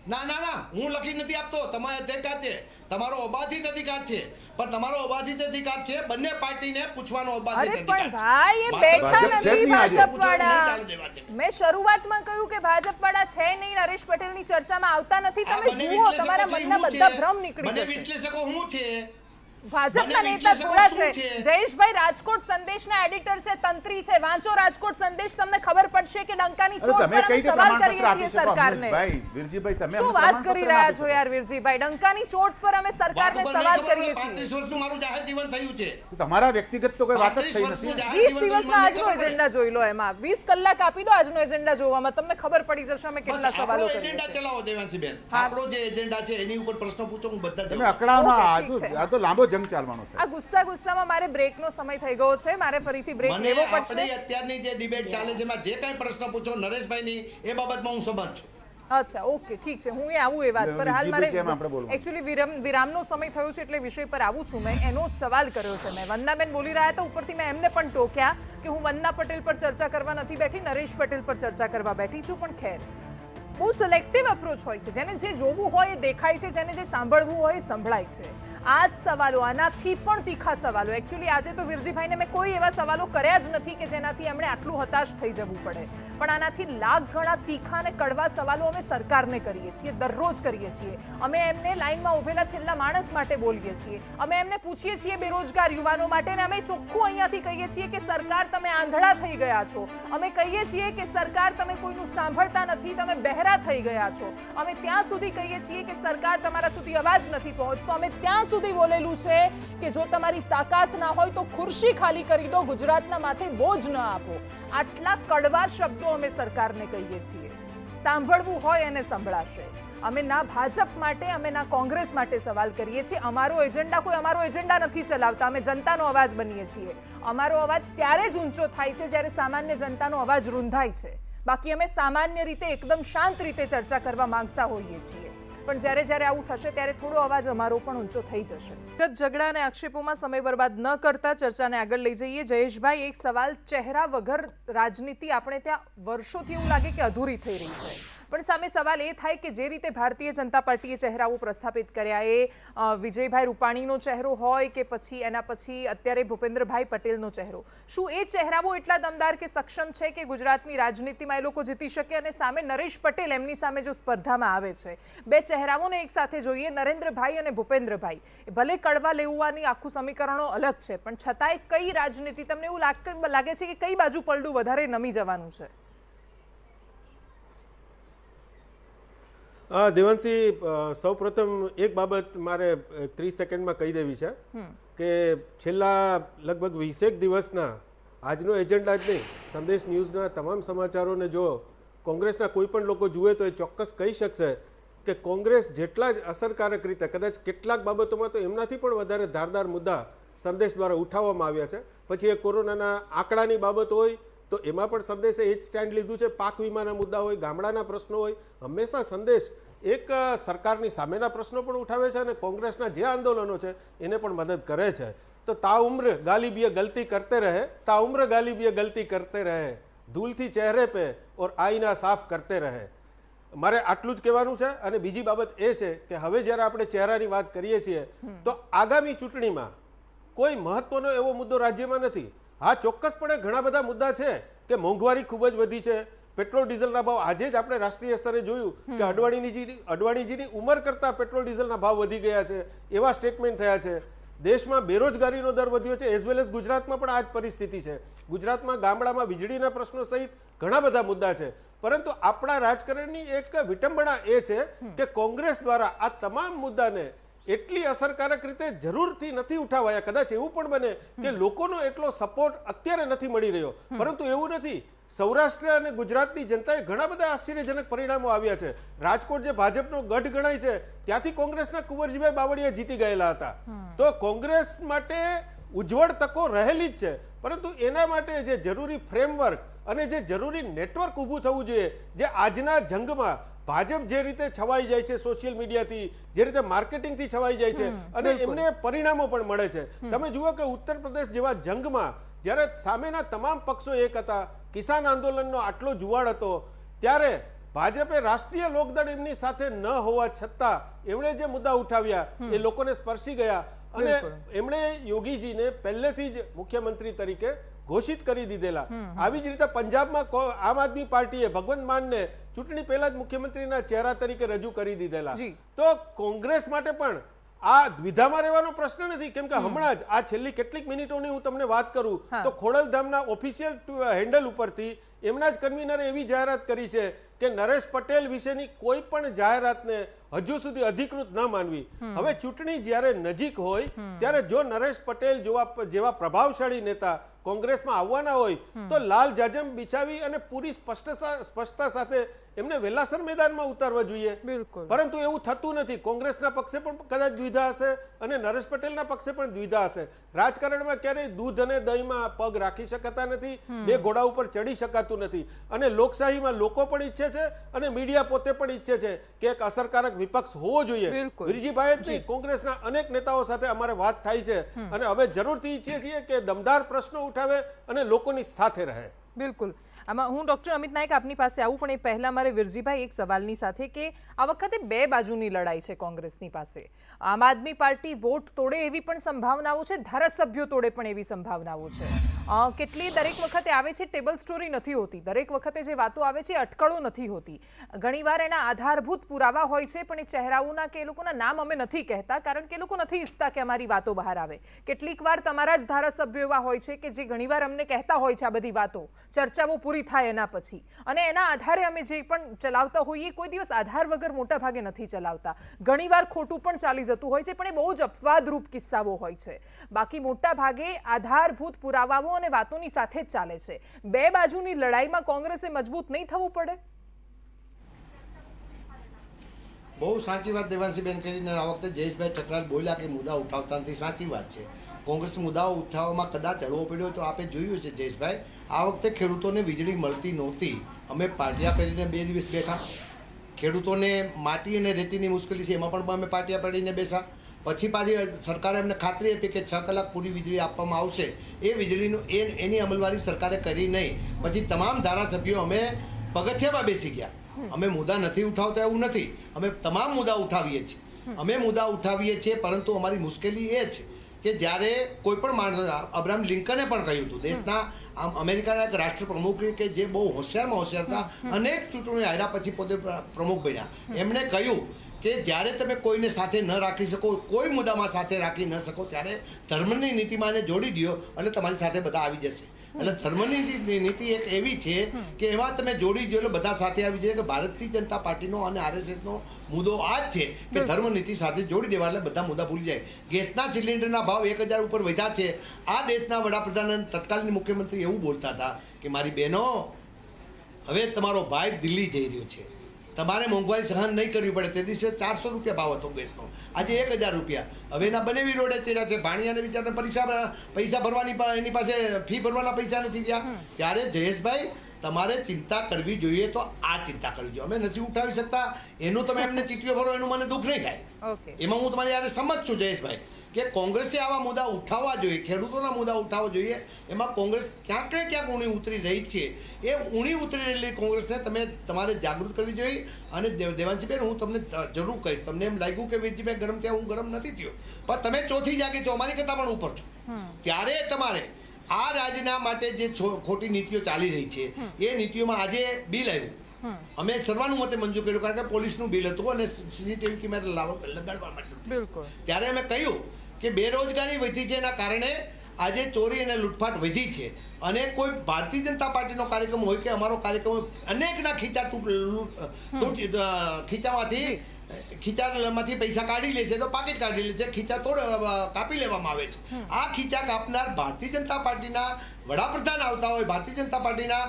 ના હું લખી નથી આપતો, તમારો અધિકાર છે, તમારો અબાધિત અધિકાર છે, પણ તમારો અબાધિત અધિકાર છે બંને પાર્ટીને પૂછવાનો અરે અબાધિત પણ અધિકાર છે. ભાઈ એ માત્ર બેઠા ભાજપ છે જ નથી નહીં આજે. ભાજપ પૂછવાનું નહીં વાળા. ચાલે દેવા છે. મેં શરૂઆતમાં કહ્યું કે ભાજપ વાળા છે નહીં, નરેશ પટેલની ચર્ચામાં આવતા નથી. આ તમે બંને જુઓ વિશ્લેષકો તમારા છે, મનના હું બધા છે. ભ્રમ નીકળી બંને જશે. વિશ્લેષકો હું છે. ભાજપના બંને નેતા વિશ્લેષકો થોડા શું છે. છે? જયેશભાઈ રાજકોટ સંદેશના એડિટર છે, તંત્રી છે. વાંચો રાજકોટ સંદેશ, તમને ખબર પડશે કે ડંકાની અરે ચોટ તમે પર કઈ અમે રીતે સવાલ પ્રમાણપત્ર કરીએ છીએ આપી શકો સરકારને. ભાઈ વીરજીભાઈ, તમે શું અમને વાત પ્રમાણપત્ર કરી રહ્યા આપી છો શકો. યાર વિરજીભાઈ? ડંકાની ચોટ પર અમે સરકારને વાત ઉપર સવાલ નહીં ખબર કરીએ હોય, 35 છીએ. વર્ષનું મારું જાહેર જીવન થયું છે. તમારા વ્યક્તિગત તો કોઈ વાત જ 35 થઈ વર્ષનું નથી. જાહેર 20 જીવન દિવસમાં મને આજનો ખબર પડે. એજન્ડા જોઈ લો. એમાં 20 કલાક આપી દો આજનો એજન્ડા જોવામાં, તમને ખબર પડી જશે અમે બસ કેટલા સવાલો આપણો કરીએ એજન્ડા છીએ. ચલાવો દેવાંશીબેન. હા. આપણો જે એજન્ડા છે એની ઉપર પ્રશ્નો પૂછો, હું બધા તમે જવાબ અકળાવ ના, ઓકે, ઠીક છે. આ તો લાંબો જંગ ચાલવાનો છે. આ ગુસ્સામાં મારે બ્રેકનો સમય થઈ ગયો છે. મારે ફરીથી બ્રેક મને લેવો આપણી પડશે. અત્યારની જે ડિબેટ ચાલે છે એમાં જે કાંઈ પ્રશ્ન પૂછો નરેશભાઈની એ બાબતમાં હું સંમત છું. અચ્છા ઓકે ઠીક છે, હું એ આવું એ વાત પર. હાલ મારે કેમ આપણે બોલવાનું? એકચ્યુઅલી વિરામનો સમય થયો છે એટલે વિષય પર આવું છું. મેં એનો જ સવાલ કર્યો છે. મેં વંદનાબેન બોલી રહ્યા હતા, ઉપરથી મેં એમને પણ ટોક્યા કે હું વંદના પટેલ પર ચર્ચા કરવા નથી બેઠી, નરેશ પટેલ પર ચર્ચા કરવા બેઠી છું. પણ ખેર, બહુ સિલેક્ટિવ અપ્રોચ હોય છે. જેને જે જોવું હોય એ દેખાય છે, જેને જે સાંભળવું હોય એ સંભળાય છે. આ જ સવાલો, આનાથી પણ તીખા સવાલો. એકચ્યુઅલી આજે તો વિરજીભાઈને મેં કોઈ એવા સવાલો કર્યા જ નથી કે જેનાથી એમણે આટલું હતાશ થઈ જવું પડે. પણ આનાથી લાખ ગણા તીખા અને કડવા સવાલો અમે સરકારને કરીએ છીએ, દરરોજ કરીએ છીએ. અમે એમને લાઈનમાં ઉભેલા છેલ્લા માણસ માટે બોલીએ છીએ. અમે એમને પૂછીએ છીએ બેરોજગાર યુવાનો માટે, અને અમે ચોખ્ખું અહીંયાથી કહીએ છીએ કે સરકાર તમે આંધળા થઈ ગયા છો. અમે કહીએ છીએ કે સરકાર તમે કોઈનું સાંભળતા નથી, તમે બહેરા થઈ ગયા છો. અમે ત્યાં સુધી કહીએ છીએ કે સરકાર તમારા સુધી અવાજ નથી પહોંચતો. અમે ત્યાં સુધી બોલેલું છે કે જો તમારી તાકાત ના હોય તો ખુરશી ખાલી કરી દો, ગુજરાતના માથે બોજ ન આપો. આટલા કડવા શબ્દો અમે સરકારને કહીએ છીએ. સાંભળવું હોય એને સંભળાશે. અમે ના ભાજપ માટે, અમે ના કોંગ્રેસ માટે સવાલ કરીએ છીએ. અમારો એજન્ડા કોઈ અમારો એજન્ડા નથી ચલાવતા. અમે જનતાનો અવાજ બનીએ છીએ. અમારો અવાજ ત્યારે જ ઊંચો થાય છે જ્યારે સામાન્ય જનતાનો અવાજ રૂંધાય છે. બાકી અમે સામાન્ય રીતે એકદમ શાંત રીતે ચર્ચા કરવા માંગતા હોઈએ છીએ. પણ જ્યારે આવું થશે ત્યારે થોડો અવાજ અમારો પણ ઊંચો થઈ જશે. ઝઘડા અને આક્ષેપોમાં સમય બરબાદ ન કરતા ચર્ચાને આગળ લઈ જઈએ. જયેશભાઈ, એક સવાલ, ચહેરા વગર રાજનીતિ આપણે ત્યાં વર્ષોથી એવું લાગે કે અધૂરી થઈ રહી છે. પણ સામે સવાલ એ થાય કે જે રીતે ભારતીય જનતા પાર્ટીએ ચહેરાઓ પ્રસ્થાપિત કર્યા, એ વિજયભાઈ રૂપાણીનો ચહેરો હોય કે પછી એના પછી અત્યારે ભૂપેન્દ્રભાઈ પટેલનો ચહેરો, શું એ ચહેરાઓ એટલા દમદાર કે સક્ષમ છે કે ગુજરાતની રાજનીતિમાં એ લોકો જીતી શકે? અને સામે નરેશ પટેલ, એમની સામે જો સ્પર્ધામાં આવે છે, બે ચહેરાઓને એક સાથે જોઈએ, નરેન્દ્રભાઈ અને ભૂપેન્દ્રભાઈ, ભલે કડવા લેવાની આખું સમીકરણો અલગ છે, પણ છતાંય કઈ રાજનીતિ તમને એવું લાગે છે કે કઈ બાજુ પલડું વધારે નમી જવાનું છે? દેવાંશી, સૌપ્રથમ એક બાબત મારે 30 સેકન્ડમાં કહી દેવી છે કે છેલ્લા લગભગ 20 દિવસના આજનો એજન્ડા જ નહીં, સંદેશ ન્યૂઝના તમામ સમાચારોને જો કોંગ્રેસના કોઈ પણ લોકો જુએ તો એ ચોક્કસ કહી શકશે કે કોંગ્રેસ જેટલા જ અસરકારક રીતે, કદાચ કેટલાક બાબતોમાં તો એમનાથી પણ વધારે ધારદાર મુદ્દા સંદેશ દ્વારા ઉઠાવવામાં આવ્યા છે. પછી એ કોરોનાના આંકડાની બાબત હોય તો એમાં પણ સંદેશે એ જ સ્ટેન્ડ લીધું છે. પાક વીમાના મુદ્દા હોય, ગામડાના પ્રશ્નો હોય, હંમેશા સંદેશ એક સરકારની સામેના પ્રશ્નો પણ ઉઠાવે છે અને કોંગ્રેસના જે આંદોલનો છે એને પણ મદદ કરે છે. તો તાઉમ્ર ગાલિબ યે ગલતી કરતે રહે, તાઉમ્ર ગાલિબ યે ગલતી કરતે રહે, ધૂલથી ચહેરે પે ઓર આઈના સાફ કરતે રહે. મારે આટલું જ કહેવાનું છે. અને બીજી બાબત એ છે કે હવે જ્યારે આપણે ચહેરાની વાત કરીએ છીએ તો આગામી ચૂંટણીમાં કોઈ મહત્વનો એવો મુદ્દો રાજ્યમાં નથી. હા, ચોક્કસપણે ઘણા બધા મુદ્દા છે કે મોંઘવારી ખૂબ જ વધી છે, પેટ્રોલ ડીઝલના ભાવ, આજે જ આપણે રાષ્ટ્રીય સ્તરે જોયું કે અડવાણીજીની ઉંમર કરતાં પેટ્રોલ ડીઝલના ભાવ વધી ગયા છે, એવા સ્ટેટમેન્ટ થયા છે. દેશમાં બેરોજગારીનો દર વધ્યો છે, એઝ વેલ એઝ ગુજરાતમાં પણ આ જ પરિસ્થિતિ છે. ગુજરાતમાં ગામડામાં વીજળીના પ્રશ્નો સહિત ઘણા બધા મુદ્દા છે. પરંતુ આપણા રાજકારણની એક વિટંબણા એ છે કે કોંગ્રેસ દ્વારા આ તમામ મુદ્દાને એટલી અસરકારક રીતે જરૂરથી નથી ઉઠાવાયા. કદાચ એવું પણ બને કે લોકોનો એટલો સપોર્ટ અત્યારે નથી મળી રહ્યો, પરંતુ એવું નથી. સૌરાષ્ટ્ર અને ગુજરાતની જનતાએ ઘણા બધા આશ્ચર્યજનક પરિણામો આવ્યા છે. રાજકોટ જે ભાજપનો ગઢ ગણાય છે, ત્યાંથી કોંગ્રેસના કુંવરજીભાઈ બાવળિયા જીતી ગયેલા હતા. તો કોંગ્રેસ માટે ઉજ્જવળ તકો રહેલી જ છે, પરંતુ એના માટે જે જરૂરી ફ્રેમવર્ક અને જે જરૂરી નેટવર્ક ઊભું થવું જોઈએ, જે આજના જંગમાં ભાજપ જે રીતે છવાઈ જાય છે સોશિયલ મીડિયાથી, જે રીતે માર્કેટિંગથી છવાઈ જાય છે અને એમને પરિણામો પણ મળે છે. તમે જુઓ કે ઉત્તર પ્રદેશ જેવા જંગમાં જ્યારે સામેના તમામ પક્ષો એક હતા, કિસાન આંદોલનનો આટલો જુવાળ હતો, ત્યારે ભાજપે રાષ્ટ્રીય લોકદળ એમની સાથે ન હોવા છતાં એમણે જે મુદ્દા ઉઠાવ્યા એ લોકોને સ્પર્શી ગયા અને એમણે યોગીજીને પહેલેથી જ મુખ્યમંત્રી તરીકે ઘોષિત કરી દીધેલા. આવી જ રીતે પંજાબમાં આમ આદમી પાર્ટીએ ભગવંત માનને ચૂંટણી પહેલા જ મુખ્યમંત્રીના ચહેરા તરીકે રજૂ કરી દીધેલા. તો કોંગ્રેસ માટે પણ આ દ્વિધામાં રહેવાનો પ્રશ્ન નથી, કેમ કે હમણાં જ આ છેલ્લી કેટલીક મિનિટોની હું તમને વાત કરું તો ખોડલધામના ઓફિશિયલ હેન્ડલ ઉપરથી એમના જ કન્વીનરે એવી જાહેરાત કરી છે કે નરેશ પટેલ વિશેની કોઈ પણ જાહેરાતને હજુ સુધી અધિકૃત ન માનવી. હવે ચૂંટણી જ્યારે નજીક હોય ત્યારે જો નરેશ પટેલ જેવા પ્રભાવશાળી નેતા કોંગ્રેસમાં આવવાના હોય તો લાલ જાજમ બિછાવી અને પૂરી સ્પષ્ટતા સાથે એમને વેલાસર મેદાનમાં ઉતારવા જોઈએ. પરંતુ એવું થતું નથી. કોંગ્રેસના પક્ષે પણ કદાચ દ્વિધા હશે અને નરેશ પટેલના પક્ષે પણ દ્વિધા હશે. રાજકારણમાં ક્યારેય દૂધ અને દહીંમાં પગ રાખી શકાતા નથી, બે ઘોડા ઉપર ચડી શકાતું નથી. અને લોકશાહીમાં લોકો પણ ઈચ્છે છે અને મીડિયા પોતે પણ ઈચ્છે છે કે એક અસરકારક વિપક્ષ હોવો જોઈએ. વિરજીભાઈ જ નહીં, કોંગ્રેસના અનેક નેતાઓ સાથે અમારે વાત થાય છે અને હવે જરૂરથી ઈચ્છીએ છીએ કે દમદાર પ્રશ્નો ઉઠાવે અને લોકોની સાથે રહે. બિલકુલ. આમાં હું ડૉક્ટર અમિત નાયક આપની પાસે આવું, પણ એ પહેલાં મારે વિરજીભાઈ એક સવાલની સાથે કે આ વખતે બે બાજુની લડાઈ છે કોંગ્રેસની પાસે. આમ આદમી પાર્ટી વોટ તોડે એવી પણ સંભાવનાઓ છે, ધારાસભ્યો તોડે પણ એવી સંભાવનાઓ છે. કેટલી દરેક વખતે આવે છે ટેબલ સ્ટોરી નથી હોતી, દરેક વખતે જે વાતો આવે છે અટકળો નથી હોતી. ઘણીવાર એના આધારભૂત પુરાવા હોય છે, પણ એ ચહેરાઓના કે એ લોકોના નામ અમે નથી કહેતા, કારણ કે એ લોકો નથી ઈચ્છતા કે અમારી વાતો બહાર આવે. કેટલીક વાર તમારા જ ધારાસભ્યો એવા હોય છે કે જે ઘણીવાર અમને કહેતા હોય છે આ બધી વાતો, ચર્ચાઓ પૂરી થાય એના પછી, અને એના આધારે અમે જે પણ ચલાવતા હોઈએ કોઈ દિવસ આધાર વગર મોટા ભાગે નથી ચલાવતા. ઘણીવાર ખોટું પણ ચાલી જતું હોય છે, પણ એ બહુ જ અપવાદરૂપ કિસ્સાઓ હોય છે. બાકી મોટા ભાગે આધારભૂત પુરાવાઓ અને વાતોની સાથે જ ચાલે છે. બે બાજુની લડાઈમાં કોંગ્રેસે મજબૂત નહીં થવું પડે? બહુ સાચી વાત દેવાંશીબેન કરીને આ વખતે જયેશભાઈ ચકરાલ બોલ્યા કે મુદ્દા ઉઠાવતા નથી. સાચી વાત છે. કોંગ્રેસ મુદ્દાઓ ઉઠાવવામાં કદાચ હળવો પડ્યો તો આપણે જોયું છે જયેશભાઈ, આ વખતે ખેડૂતોને વીજળી મળતી નહોતી. અમે પાટિયા પહેરીને 2 દિવસ બેઠા. ખેડૂતોને માટી અને રેતીની મુશ્કેલી છે, એમાં પણ અમે પાટિયા પહેરીને બેસા. પછી પાછી સરકારે એમને ખાતરી આપી કે 6 કલાક પૂરી વીજળી આપવામાં આવશે. એ વીજળીનું એની અમલવારી સરકારે કરી નહીં. પછી તમામ ધારાસભ્યો અમે પગથિયામાં બેસી ગયા. અમે મુદ્દા નથી ઉઠાવતા એવું નથી, અમે તમામ મુદ્દા ઉઠાવીએ છીએ. અમે મુદ્દા ઉઠાવીએ છીએ, પરંતુ અમારી મુશ્કેલી એ છે કે જ્યારે કોઈ પણ માણસ, અબ્રાહમ લિંકને પણ કહ્યું હતું, દેશના અમેરિકાના એક રાષ્ટ્રપ્રમુખ કે જે બહુ હોશિયારમાં હોશિયાર હતા, અનેક ચૂંટણીઓ હાર્યા પછી પોતે પ્રમુખ બન્યા, એમણે કહ્યું કે જ્યારે તમે કોઈને સાથે ન રાખી શકો, કોઈ મુદ્દામાં સાથે રાખી ન શકો, ત્યારે ધર્મની નીતિમાં એને જોડી દો એટલે તમારી સાથે બધા આવી જશે. એટલે ધર્મની નીતિ એક એવી છે કે એમાં તમે જોડી દો એટલે બધા સાથે આવી જાય. કે ભારતીય જનતા પાર્ટીનો અને RSSનો મુદ્દો આ જ છે કે ધર્મ નીતિ સાથે જોડી દેવા એટલે બધા મુદ્દા ભૂલી જાય. ગેસના સિલિન્ડરના ભાવ 1000 ઉપર વધ્યા છે. આ દેશના વડાપ્રધાન તત્કાલીન મુખ્યમંત્રી એવું બોલતા હતા કે મારી બહેનો, હવે તમારો ભાઈ દિલ્હી જઈ રહ્યો છે, તમારે મોંઘવારી સહન નહીં કરવી પડે. તે દિવસે 400 રૂપિયા ભાવ હતો ગેસનો, આજે 1000 રૂપિયા. હવે એના બનેવી રોડે ચડ્યા છે. ભાણિયાને બિચારાને પૈસા ભરવાની, એની પાસે ફી ભરવાના પૈસા નથી ત્યાં. ત્યારે જયેશભાઈ તમારે ચિંતા કરવી જોઈએ તો આ ચિંતા કરવી જોઈએ. અમે નથી ઉઠાવી શકતા એનું તમે એમને ચીટીઓ ભરો એનું મને દુઃખ નહીં થાય. એમાં હું તમારી યારે સમજ છું જયેશભાઈ કે કોંગ્રેસે આવા મુદ્દા ઉઠાવવા જોઈએ, ખેડૂતોના મુદ્દા ઉઠાવવા જોઈએ. એમાં કોંગ્રેસ ક્યાંક ને ક્યાંક ઊણી ઉતરી રહી છે. એ ઊણી ઉતરી રહેલી કોંગ્રેસને તમારે જાગૃત કરવી જોઈએ. અને દેવાંશીબેન, હું તમને જરૂર કહીશ, તમને એમ લાગ્યું કે વીરજીભાઈ ગરમ થયા, હું ગરમ નથી થયો, પણ તમે ચોથી જાગે છો, અમારી કરતાં પણ ઉપર છો. ત્યારે તમારે આ રાજ્યના માટે જે ખોટી નીતિઓ ચાલી રહી છે એ નીતિઓમાં આજે બિલ આવ્યું, અમે સર્વાનુમતે મંજૂર કર્યું, કારણ કે પોલીસનું બિલ હતું અને સીસીટીવી કેમેરા લગાડવા માટે. બિલકુલ. ત્યારે અમે કહ્યું કે બેરોજગારી વધી છે, એના કારણે આજે ચોરી અને લૂંટફાટ વધી છે, અને કોઈ ભારતીય જનતા પાર્ટીનો કાર્યક્રમ હોય કે અમારો કાર્યક્રમ અનેકના ખીચામાંથી પૈસા કાઢી લે છે, તો પાકીટ કાઢી લે છે, ખીચા કાપી લેવામાં આવે છે. આ ખીચા કાપનાર ભારતીય જનતા પાર્ટીના વડાપ્રધાન આવતા હોય, ભારતીય જનતા પાર્ટીના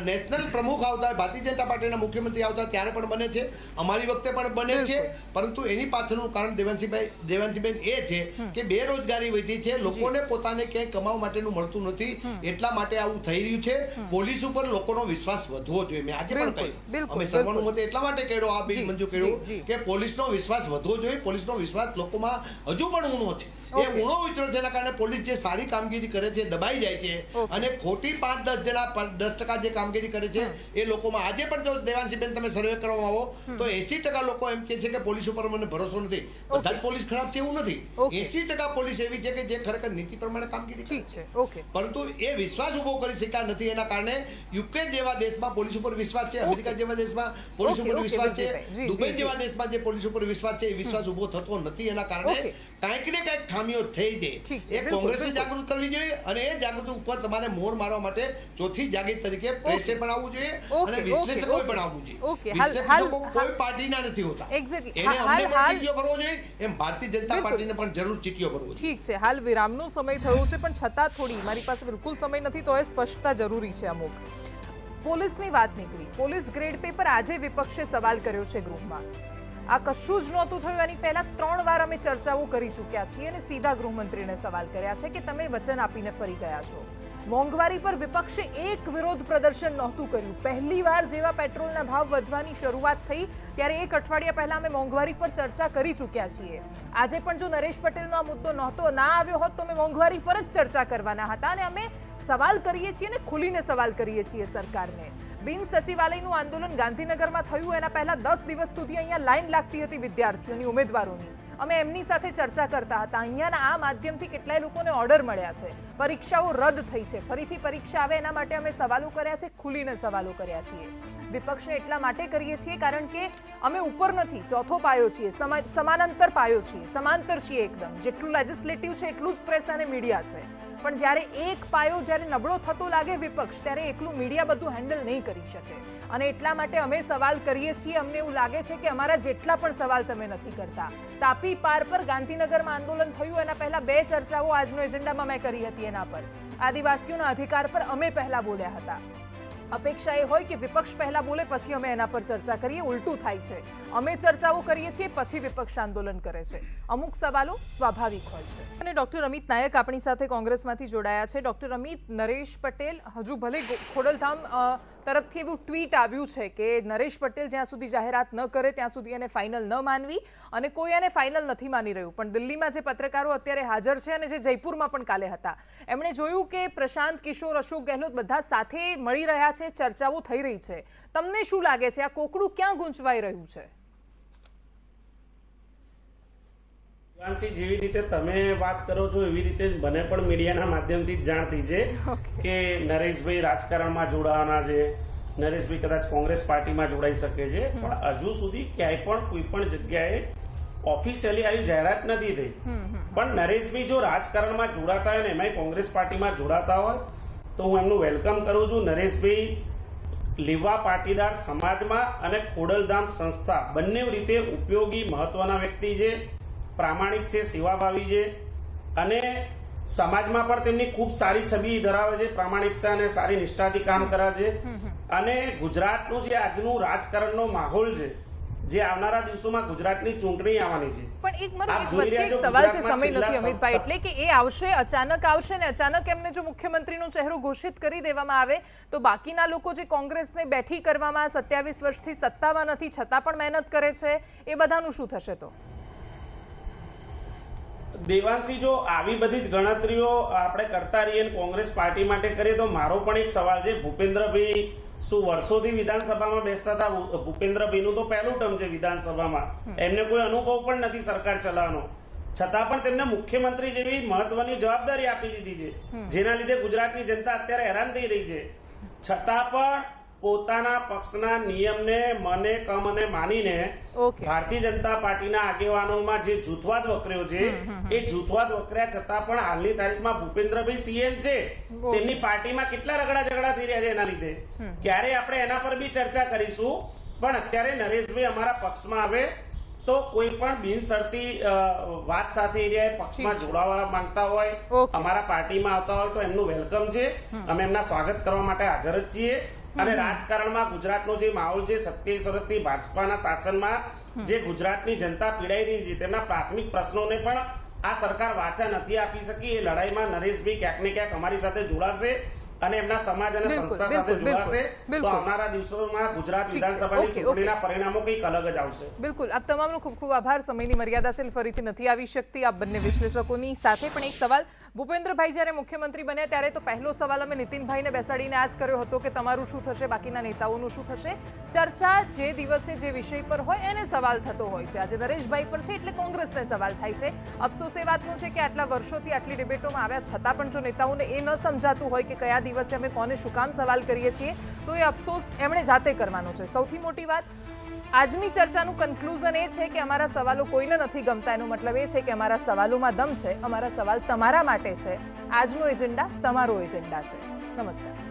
નેશનલ પ્રમુખ આવતા હોય, ભારતીય જનતા પાર્ટીના મુખ્યમંત્રી આવતા હોય ત્યારે પણ બને છે, અમારી વખતે પણ બને છે. પરંતુ એની પાછળનું કારણ દેવાંશીબેન એ છે કે બેરોજગારી વધી છે, લોકોને પોતાને ક્યાંય કમાવા માટેનું મળતું નથી, એટલા માટે આવું થઈ રહ્યું છે. પોલીસ ઉપર લોકોનો વિશ્વાસ વધવો જોઈએ. મેં આજે પણ કહ્યું, અમે સર્વાનુમતે એટલા માટે કર્યો, આ બિલ મંજૂર કર્યું કે પોલીસનો વિશ્વાસ વધવો જોઈએ. પોલીસનો વિશ્વાસ લોકોમાં હજુ પણ ઊણો છે, એ ઊણો ઉતર્યો, જેના કારણે પોલીસ જે સારી કામગીરી કરે છે દબાઈ જાય છે, અને ખોટી 5-10 જણા 10% જે કામગીરી કરે છે એ લોકોમાં આજે પણ જો દેવાંશીબેન તમે સર્વે કરવામાં આવો તો 80% લોકો એમ કહે છે કે પોલીસ ઉપર મને ભરોસો નથી. બધા જ પોલીસ ખરાબ છે એવું નથી, 80% પોલીસ એવી છે કે જે ખરેખર નીતિ પ્રમાણે કામગીરી કરે છે, પરંતુ એ વિશ્વાસ ઉભો કરી શક્યા નથી. એના કારણે યુકે જેવા દેશમાં પોલીસ ઉપર વિશ્વાસ છે, અમેરિકા જેવા દેશમાં પોલીસ ઉપર વિશ્વાસ છે, દુબઈ જેવા દેશમાં જે પોલીસ ઉપર વિશ્વાસ છે એ વિશ્વાસ ઉભો થતો નથી. એના કારણે કાંઈક ને કાંઈક ખામીઓ થઈ જાય. એ કોંગ્રેસે જાગૃત કરવી જોઈએ, અને એ જાગૃતિ ઉપર તમારે મોર મારવા માટે ચોથી જાગીર તરીકે પ્રેસે પણ આવવું જોઈએ, અને વિશ્લેષકોએ પણ આવવું જોઈએ. વિશ્લેષકો કોઈ પાર્ટીના નથી હોતા, એને અમને પણ ચીટીઓ ભરવો જોઈએ, એમ ભારતીય જનતા પાર્ટીને પણ જરૂર ચીટીઓ ભરવો જોઈએ. ઠીક છે, હાલ વિરામનો સમય થયો છે, પણ છતાં થોડી મારી પાસે બિલકુલ સમય નથી, તો એ સ્પષ્ટતા જરૂરી છે. અમુક પોલીસની વાત નીકળી, પોલીસ ગ્રેડ પે પર આજે વિપક્ષે સવાલ કર્યો છે ગૃહમાં. આ કશું જ નહોતું થયું, એની પહેલા 3 વાર અમે ચર્ચાઓ કરી ચૂક્યા છીએ અને સીધા ગૃહમંત્રીને સવાલ કર્યા છે કે તમે વચન આપીને ફરી ગયા છો. મોંઘવારી પર વિપક્ષે એક વિરોધ પ્રદર્શન નહોતું કર્યું. પહેલી વાર જેવા પેટ્રોલના ભાવ વધવાની શરૂઆત થઈ ત્યારે 1 અઠવાડિયા પહેલા અમે મોંઘવારી પર ચર્ચા કરી ચૂક્યા છીએ. આજે પણ જો નરેશ પટેલનો આ મુદ્દો ના આવ્યો હોત તો અમે મોંઘવારી પર જ ચર્ચા કરવાના હતા, અને અમે સવાલ કરીએ છીએ અને ખુલીને સવાલ કરીએ છીએ સરકારને. બિન સચિવાલયનું આંદોલન ગાંધીનગરમાં થયું એના પહેલા 10 દિવસ સુધી અહીંયા લાઈન લાગતી હતી વિદ્યાર્થીઓની, ઉમેદવારોની. અમે એમની સાથે ચર્ચા કરતા હતા. અહીંયાના આ માધ્યમથી કેટલાય લોકોને ઓર્ડર મળ્યા છે, પરીક્ષાઓ રદ થઈ છે, ફરીથી પરીક્ષા આવે એના માટે અમે સવાલો કર્યા છે, ખુલીને સવાલો કર્યા છીએ. વિપક્ષને એટલા માટે કરીએ છીએ કારણ કે અમે ઉપર નથી, ચોથો પાયો છીએ, સમાનાંતર પાયો છીએ, સમાંતર છીએ એકદમ. જેટલું લેજિસ્લેટિવ છે એટલું જ પ્રેસ અને મીડિયા છે, પણ જ્યારે એક પાયો જ્યારે નબળો થતો લાગે વિપક્ષ, ત્યારે એકલું મીડિયા બધું હેન્ડલ નહીં કરી શકે, અને એટલા માટે અમે સવાલ કરીએ છીએ. અમને એવું લાગે છે કે અમારા જેટલા પણ સવાલ તમે નથી કરતા. તાપી પાર પર ગાંધીનગરમાં આંદોલન થયું એના પહેલા 2 ચર્ચાઓ આજનો એજન્ડામાં મેં કરી હતી. એના પર આદિવાસીઓના અધિકાર પર અમે પહેલા બોલ્યા હતા. અપેક્ષા એ હોય કે વિપક્ષ પહેલા બોલે પછી અમે એના પર ચર્ચા કરીએ, ઉલટું થાય છે. અમે ચર્ચાઓ કરીએ છીએ પછી વિપક્ષ આંદોલન કરે છે. અમુક સવાલો સ્વાભાવિક હોય છે. અને ડોક્ટર અમિત નાયક આપણી સાથે કોંગ્રેસમાંથી જોડાયા છે. ડોક્ટર અમિત, નરેશ પટેલ હજુ ભલે ખોડલધામ તરફથી એવું ટ્વીટ આવ્યું છે કે નરેશ પટેલ જ્યાં સુધી જાહેરાત ન કરે ત્યાં સુધી એને ફાઇનલ ન માનવી, અને કોઈ એને ફાઇનલ નથી માની રહ્યું. પણ દિલ્હીમાં જે પત્રકારો અત્યારે હાજર છે અને જે જયપુરમાં પણ કાલે હતા, એમણે જોયું કે પ્રશાંત કિશોર, અશોક ગેહલોત બધા સાથે મળી રહ્યા છે, ચર્ચાઓ થઈ રહી છે. તમને શું લાગે છે આ કોકડું ક્યાં ગૂંચવાઈ રહ્યું છે? જેવી રીતે તમે વાત કરો છો એવી રીતે મને પણ મીડિયાના માધ્યમથી જ જાણ થઈ છે કે નરેશભાઈ રાજકારણમાં જોડાવાના છે, નરેશભાઈ કદાચ કોંગ્રેસ પાર્ટીમાં જોડાઈ શકે છે, પણ હજુ સુધી ક્યાંય પણ કોઈ પણ જગ્યાએ ઓફિશિયલી આવી જાહેરાત નથી થઈ. પણ નરેશભાઈ જો રાજકારણમાં જોડાતા હોય ને એમાંય કોંગ્રેસ પાર્ટીમાં જોડાતા હોય તો હું એમનું વેલકમ કરું છું. નરેશભાઈ લીવા પાટીદાર સમાજમાં અને ખોડલધામ સંસ્થા બંને રીતે ઉપયોગી મહત્વના વ્યક્તિ છે, પ્રામાણિક છે, સેવાભાવી છે, અને સમાજમાં પણ તેમની ખૂબ સારી છબી ધરાવે છે, પ્રામાણિકતા અને સારી નિષ્ઠાથી કામ કરે છે. અને ગુજરાતનું જે આજનું રાજકારણનો માહોલ છે, જે આવનારા દિવસોમાં ગુજરાતની ચૂંટણી આવવાની છે, પણ એક મારો વચ્ચે એક સવાલ છે, સમય નથી અમિતભાઈ, એટલે કે એ આવશે, અચાનક આવશે ને અચાનક એમને જો મુખ્યમંત્રીનો ચહેરો ઘોષિત કરી દેવામાં આવે તો બાકીના લોકો જે કોંગ્રેસને બેઠી કરવામાં 27 વર્ષથી સત્તામાં નથી છતાં પણ મહેનત કરે છે, એ બધાનું શું થશે? તો દેવાંશી, જો આવી બધી જ ગણતરીઓ આપણે કરતા રહીએ અને કોંગ્રેસ પાર્ટી માટે કરીએ તો મારો પણ એક સવાલ છે. ભૂપેન્દ્રભાઈ શું વર્ષોથી વિધાનસભામાં બેસતા હતા? ભૂપેન્દ્રભાઈનું તો પહેલું ટર્મ છે વિધાનસભામાં, એમને કોઈ અનુભવ પણ નથી સરકાર ચલાવવાનો, છતાં પણ તેમને મુખ્યમંત્રી જેવી મહત્વની જવાબદારી આપી દીધી છે, જેના લીધે ગુજરાતની જનતા અત્યારે હેરાન થઈ રહી છે. છતાં પણ પોતાના પક્ષના નિયમને મને કમને માનીને ઓકે. ભારતીય જનતા પાર્ટીના આગેવાનોમાં જે જૂથવાદ વકર્યો છે, એ જૂથવાદ વકર્યા છતાં પણ હાલની તારીખમાં ભૂપેન્દ્રભાઈ સીએમ છે, તેમની પાર્ટીમાં કેટલા રગડા ઝઘડા થઈ રહ્યા છે એના લીધે. ક્યારે આપણે એના પર બી ચર્ચા કરીશું, પણ અત્યારે નરેશભાઈ અમારા પક્ષમાં આવે તો કોઈ પણ બિનશરતી વાત સાથે એ પક્ષમાં જોડાવા માંગતા હોય, ઓકે. અમારા પાર્ટીમાં આવતા હોય તો એમનું વેલકમ છે. અમે એમના સ્વાગત કરવા માટે હાજર જ છીએ. અને રાજકારણમાં ગુજરાતનો જે માહોલ છે, 27 વર્ષથી ભાજપાના શાસનમાં જે ગુજરાતની જનતા પીડાઈ રહી છે, તેમના પ્રાથમિક પ્રશ્નોને પણ આ સરકાર વાચા નથી આપી શકી. એ લડાઈમાં નરેશભાઈ ક્યાંક ને ક્યાંક અમારી સાથે જોડાશે અને એમના સમાજ અને બિલકુલ, સંસ્થા સાથે બિલકુલ, જોડાશે બિલકુલ. તો આવનારા દિવસોમાં ગુજરાત ઠીક છે. વિધાનસભાની ઓકે, ચૂંટણીના પરિણામો કંઈક અલગ જ આવશે. બિલકુલ. આપ તમામનો ખૂબ ખૂબ આભાર. સમયની મર્યાદા છે, ફરીથી નથી આવી શકતી આપ બંને વિશ્લેષકોની સાથે. પણ એક સવાલ, ભૂપેન્દ્રભાઈ જ્યારે મુખ્યમંત્રી બન્યા ત્યારે તો પહેલો સવાલ અમે નીતિનભાઈને બેસાડીને આ જ કર્યો હતો કે તમારું શું થશે, બાકીના નેતાઓનું શું થશે. ચર્ચા જે દિવસે જે વિષય પર હોય એને સવાલ થતો હોય છે. આજે નરેશભાઈ પર છે એટલે કોંગ્રેસને સવાલ થાય છે. અફસોસ એ વાતનો છે કે આટલા વર્ષોથી આટલી ડિબેટોમાં આવ્યા છતાં પણ જો નેતાઓને એ ન સમજાતું હોય કે કયા દિવસે અમે કોને શું કામ સવાલ કરીએ છીએ, તો એ અફસોસ એમણે જાતે કરવાનો છે. સૌથી મોટી વાત આજની ચર્ચાનું કન્ક્લુઝન એ છે કે અમારા સવાલો કોઈને નથી ગમતા. એનો મતલબ એ છે કે અમારા સવાલોમાં દમ છે, અમારા સવાલ તમારા માટે છે. આજનો એજન્ડા તમારો એજન્ડા છે. નમસ્કાર.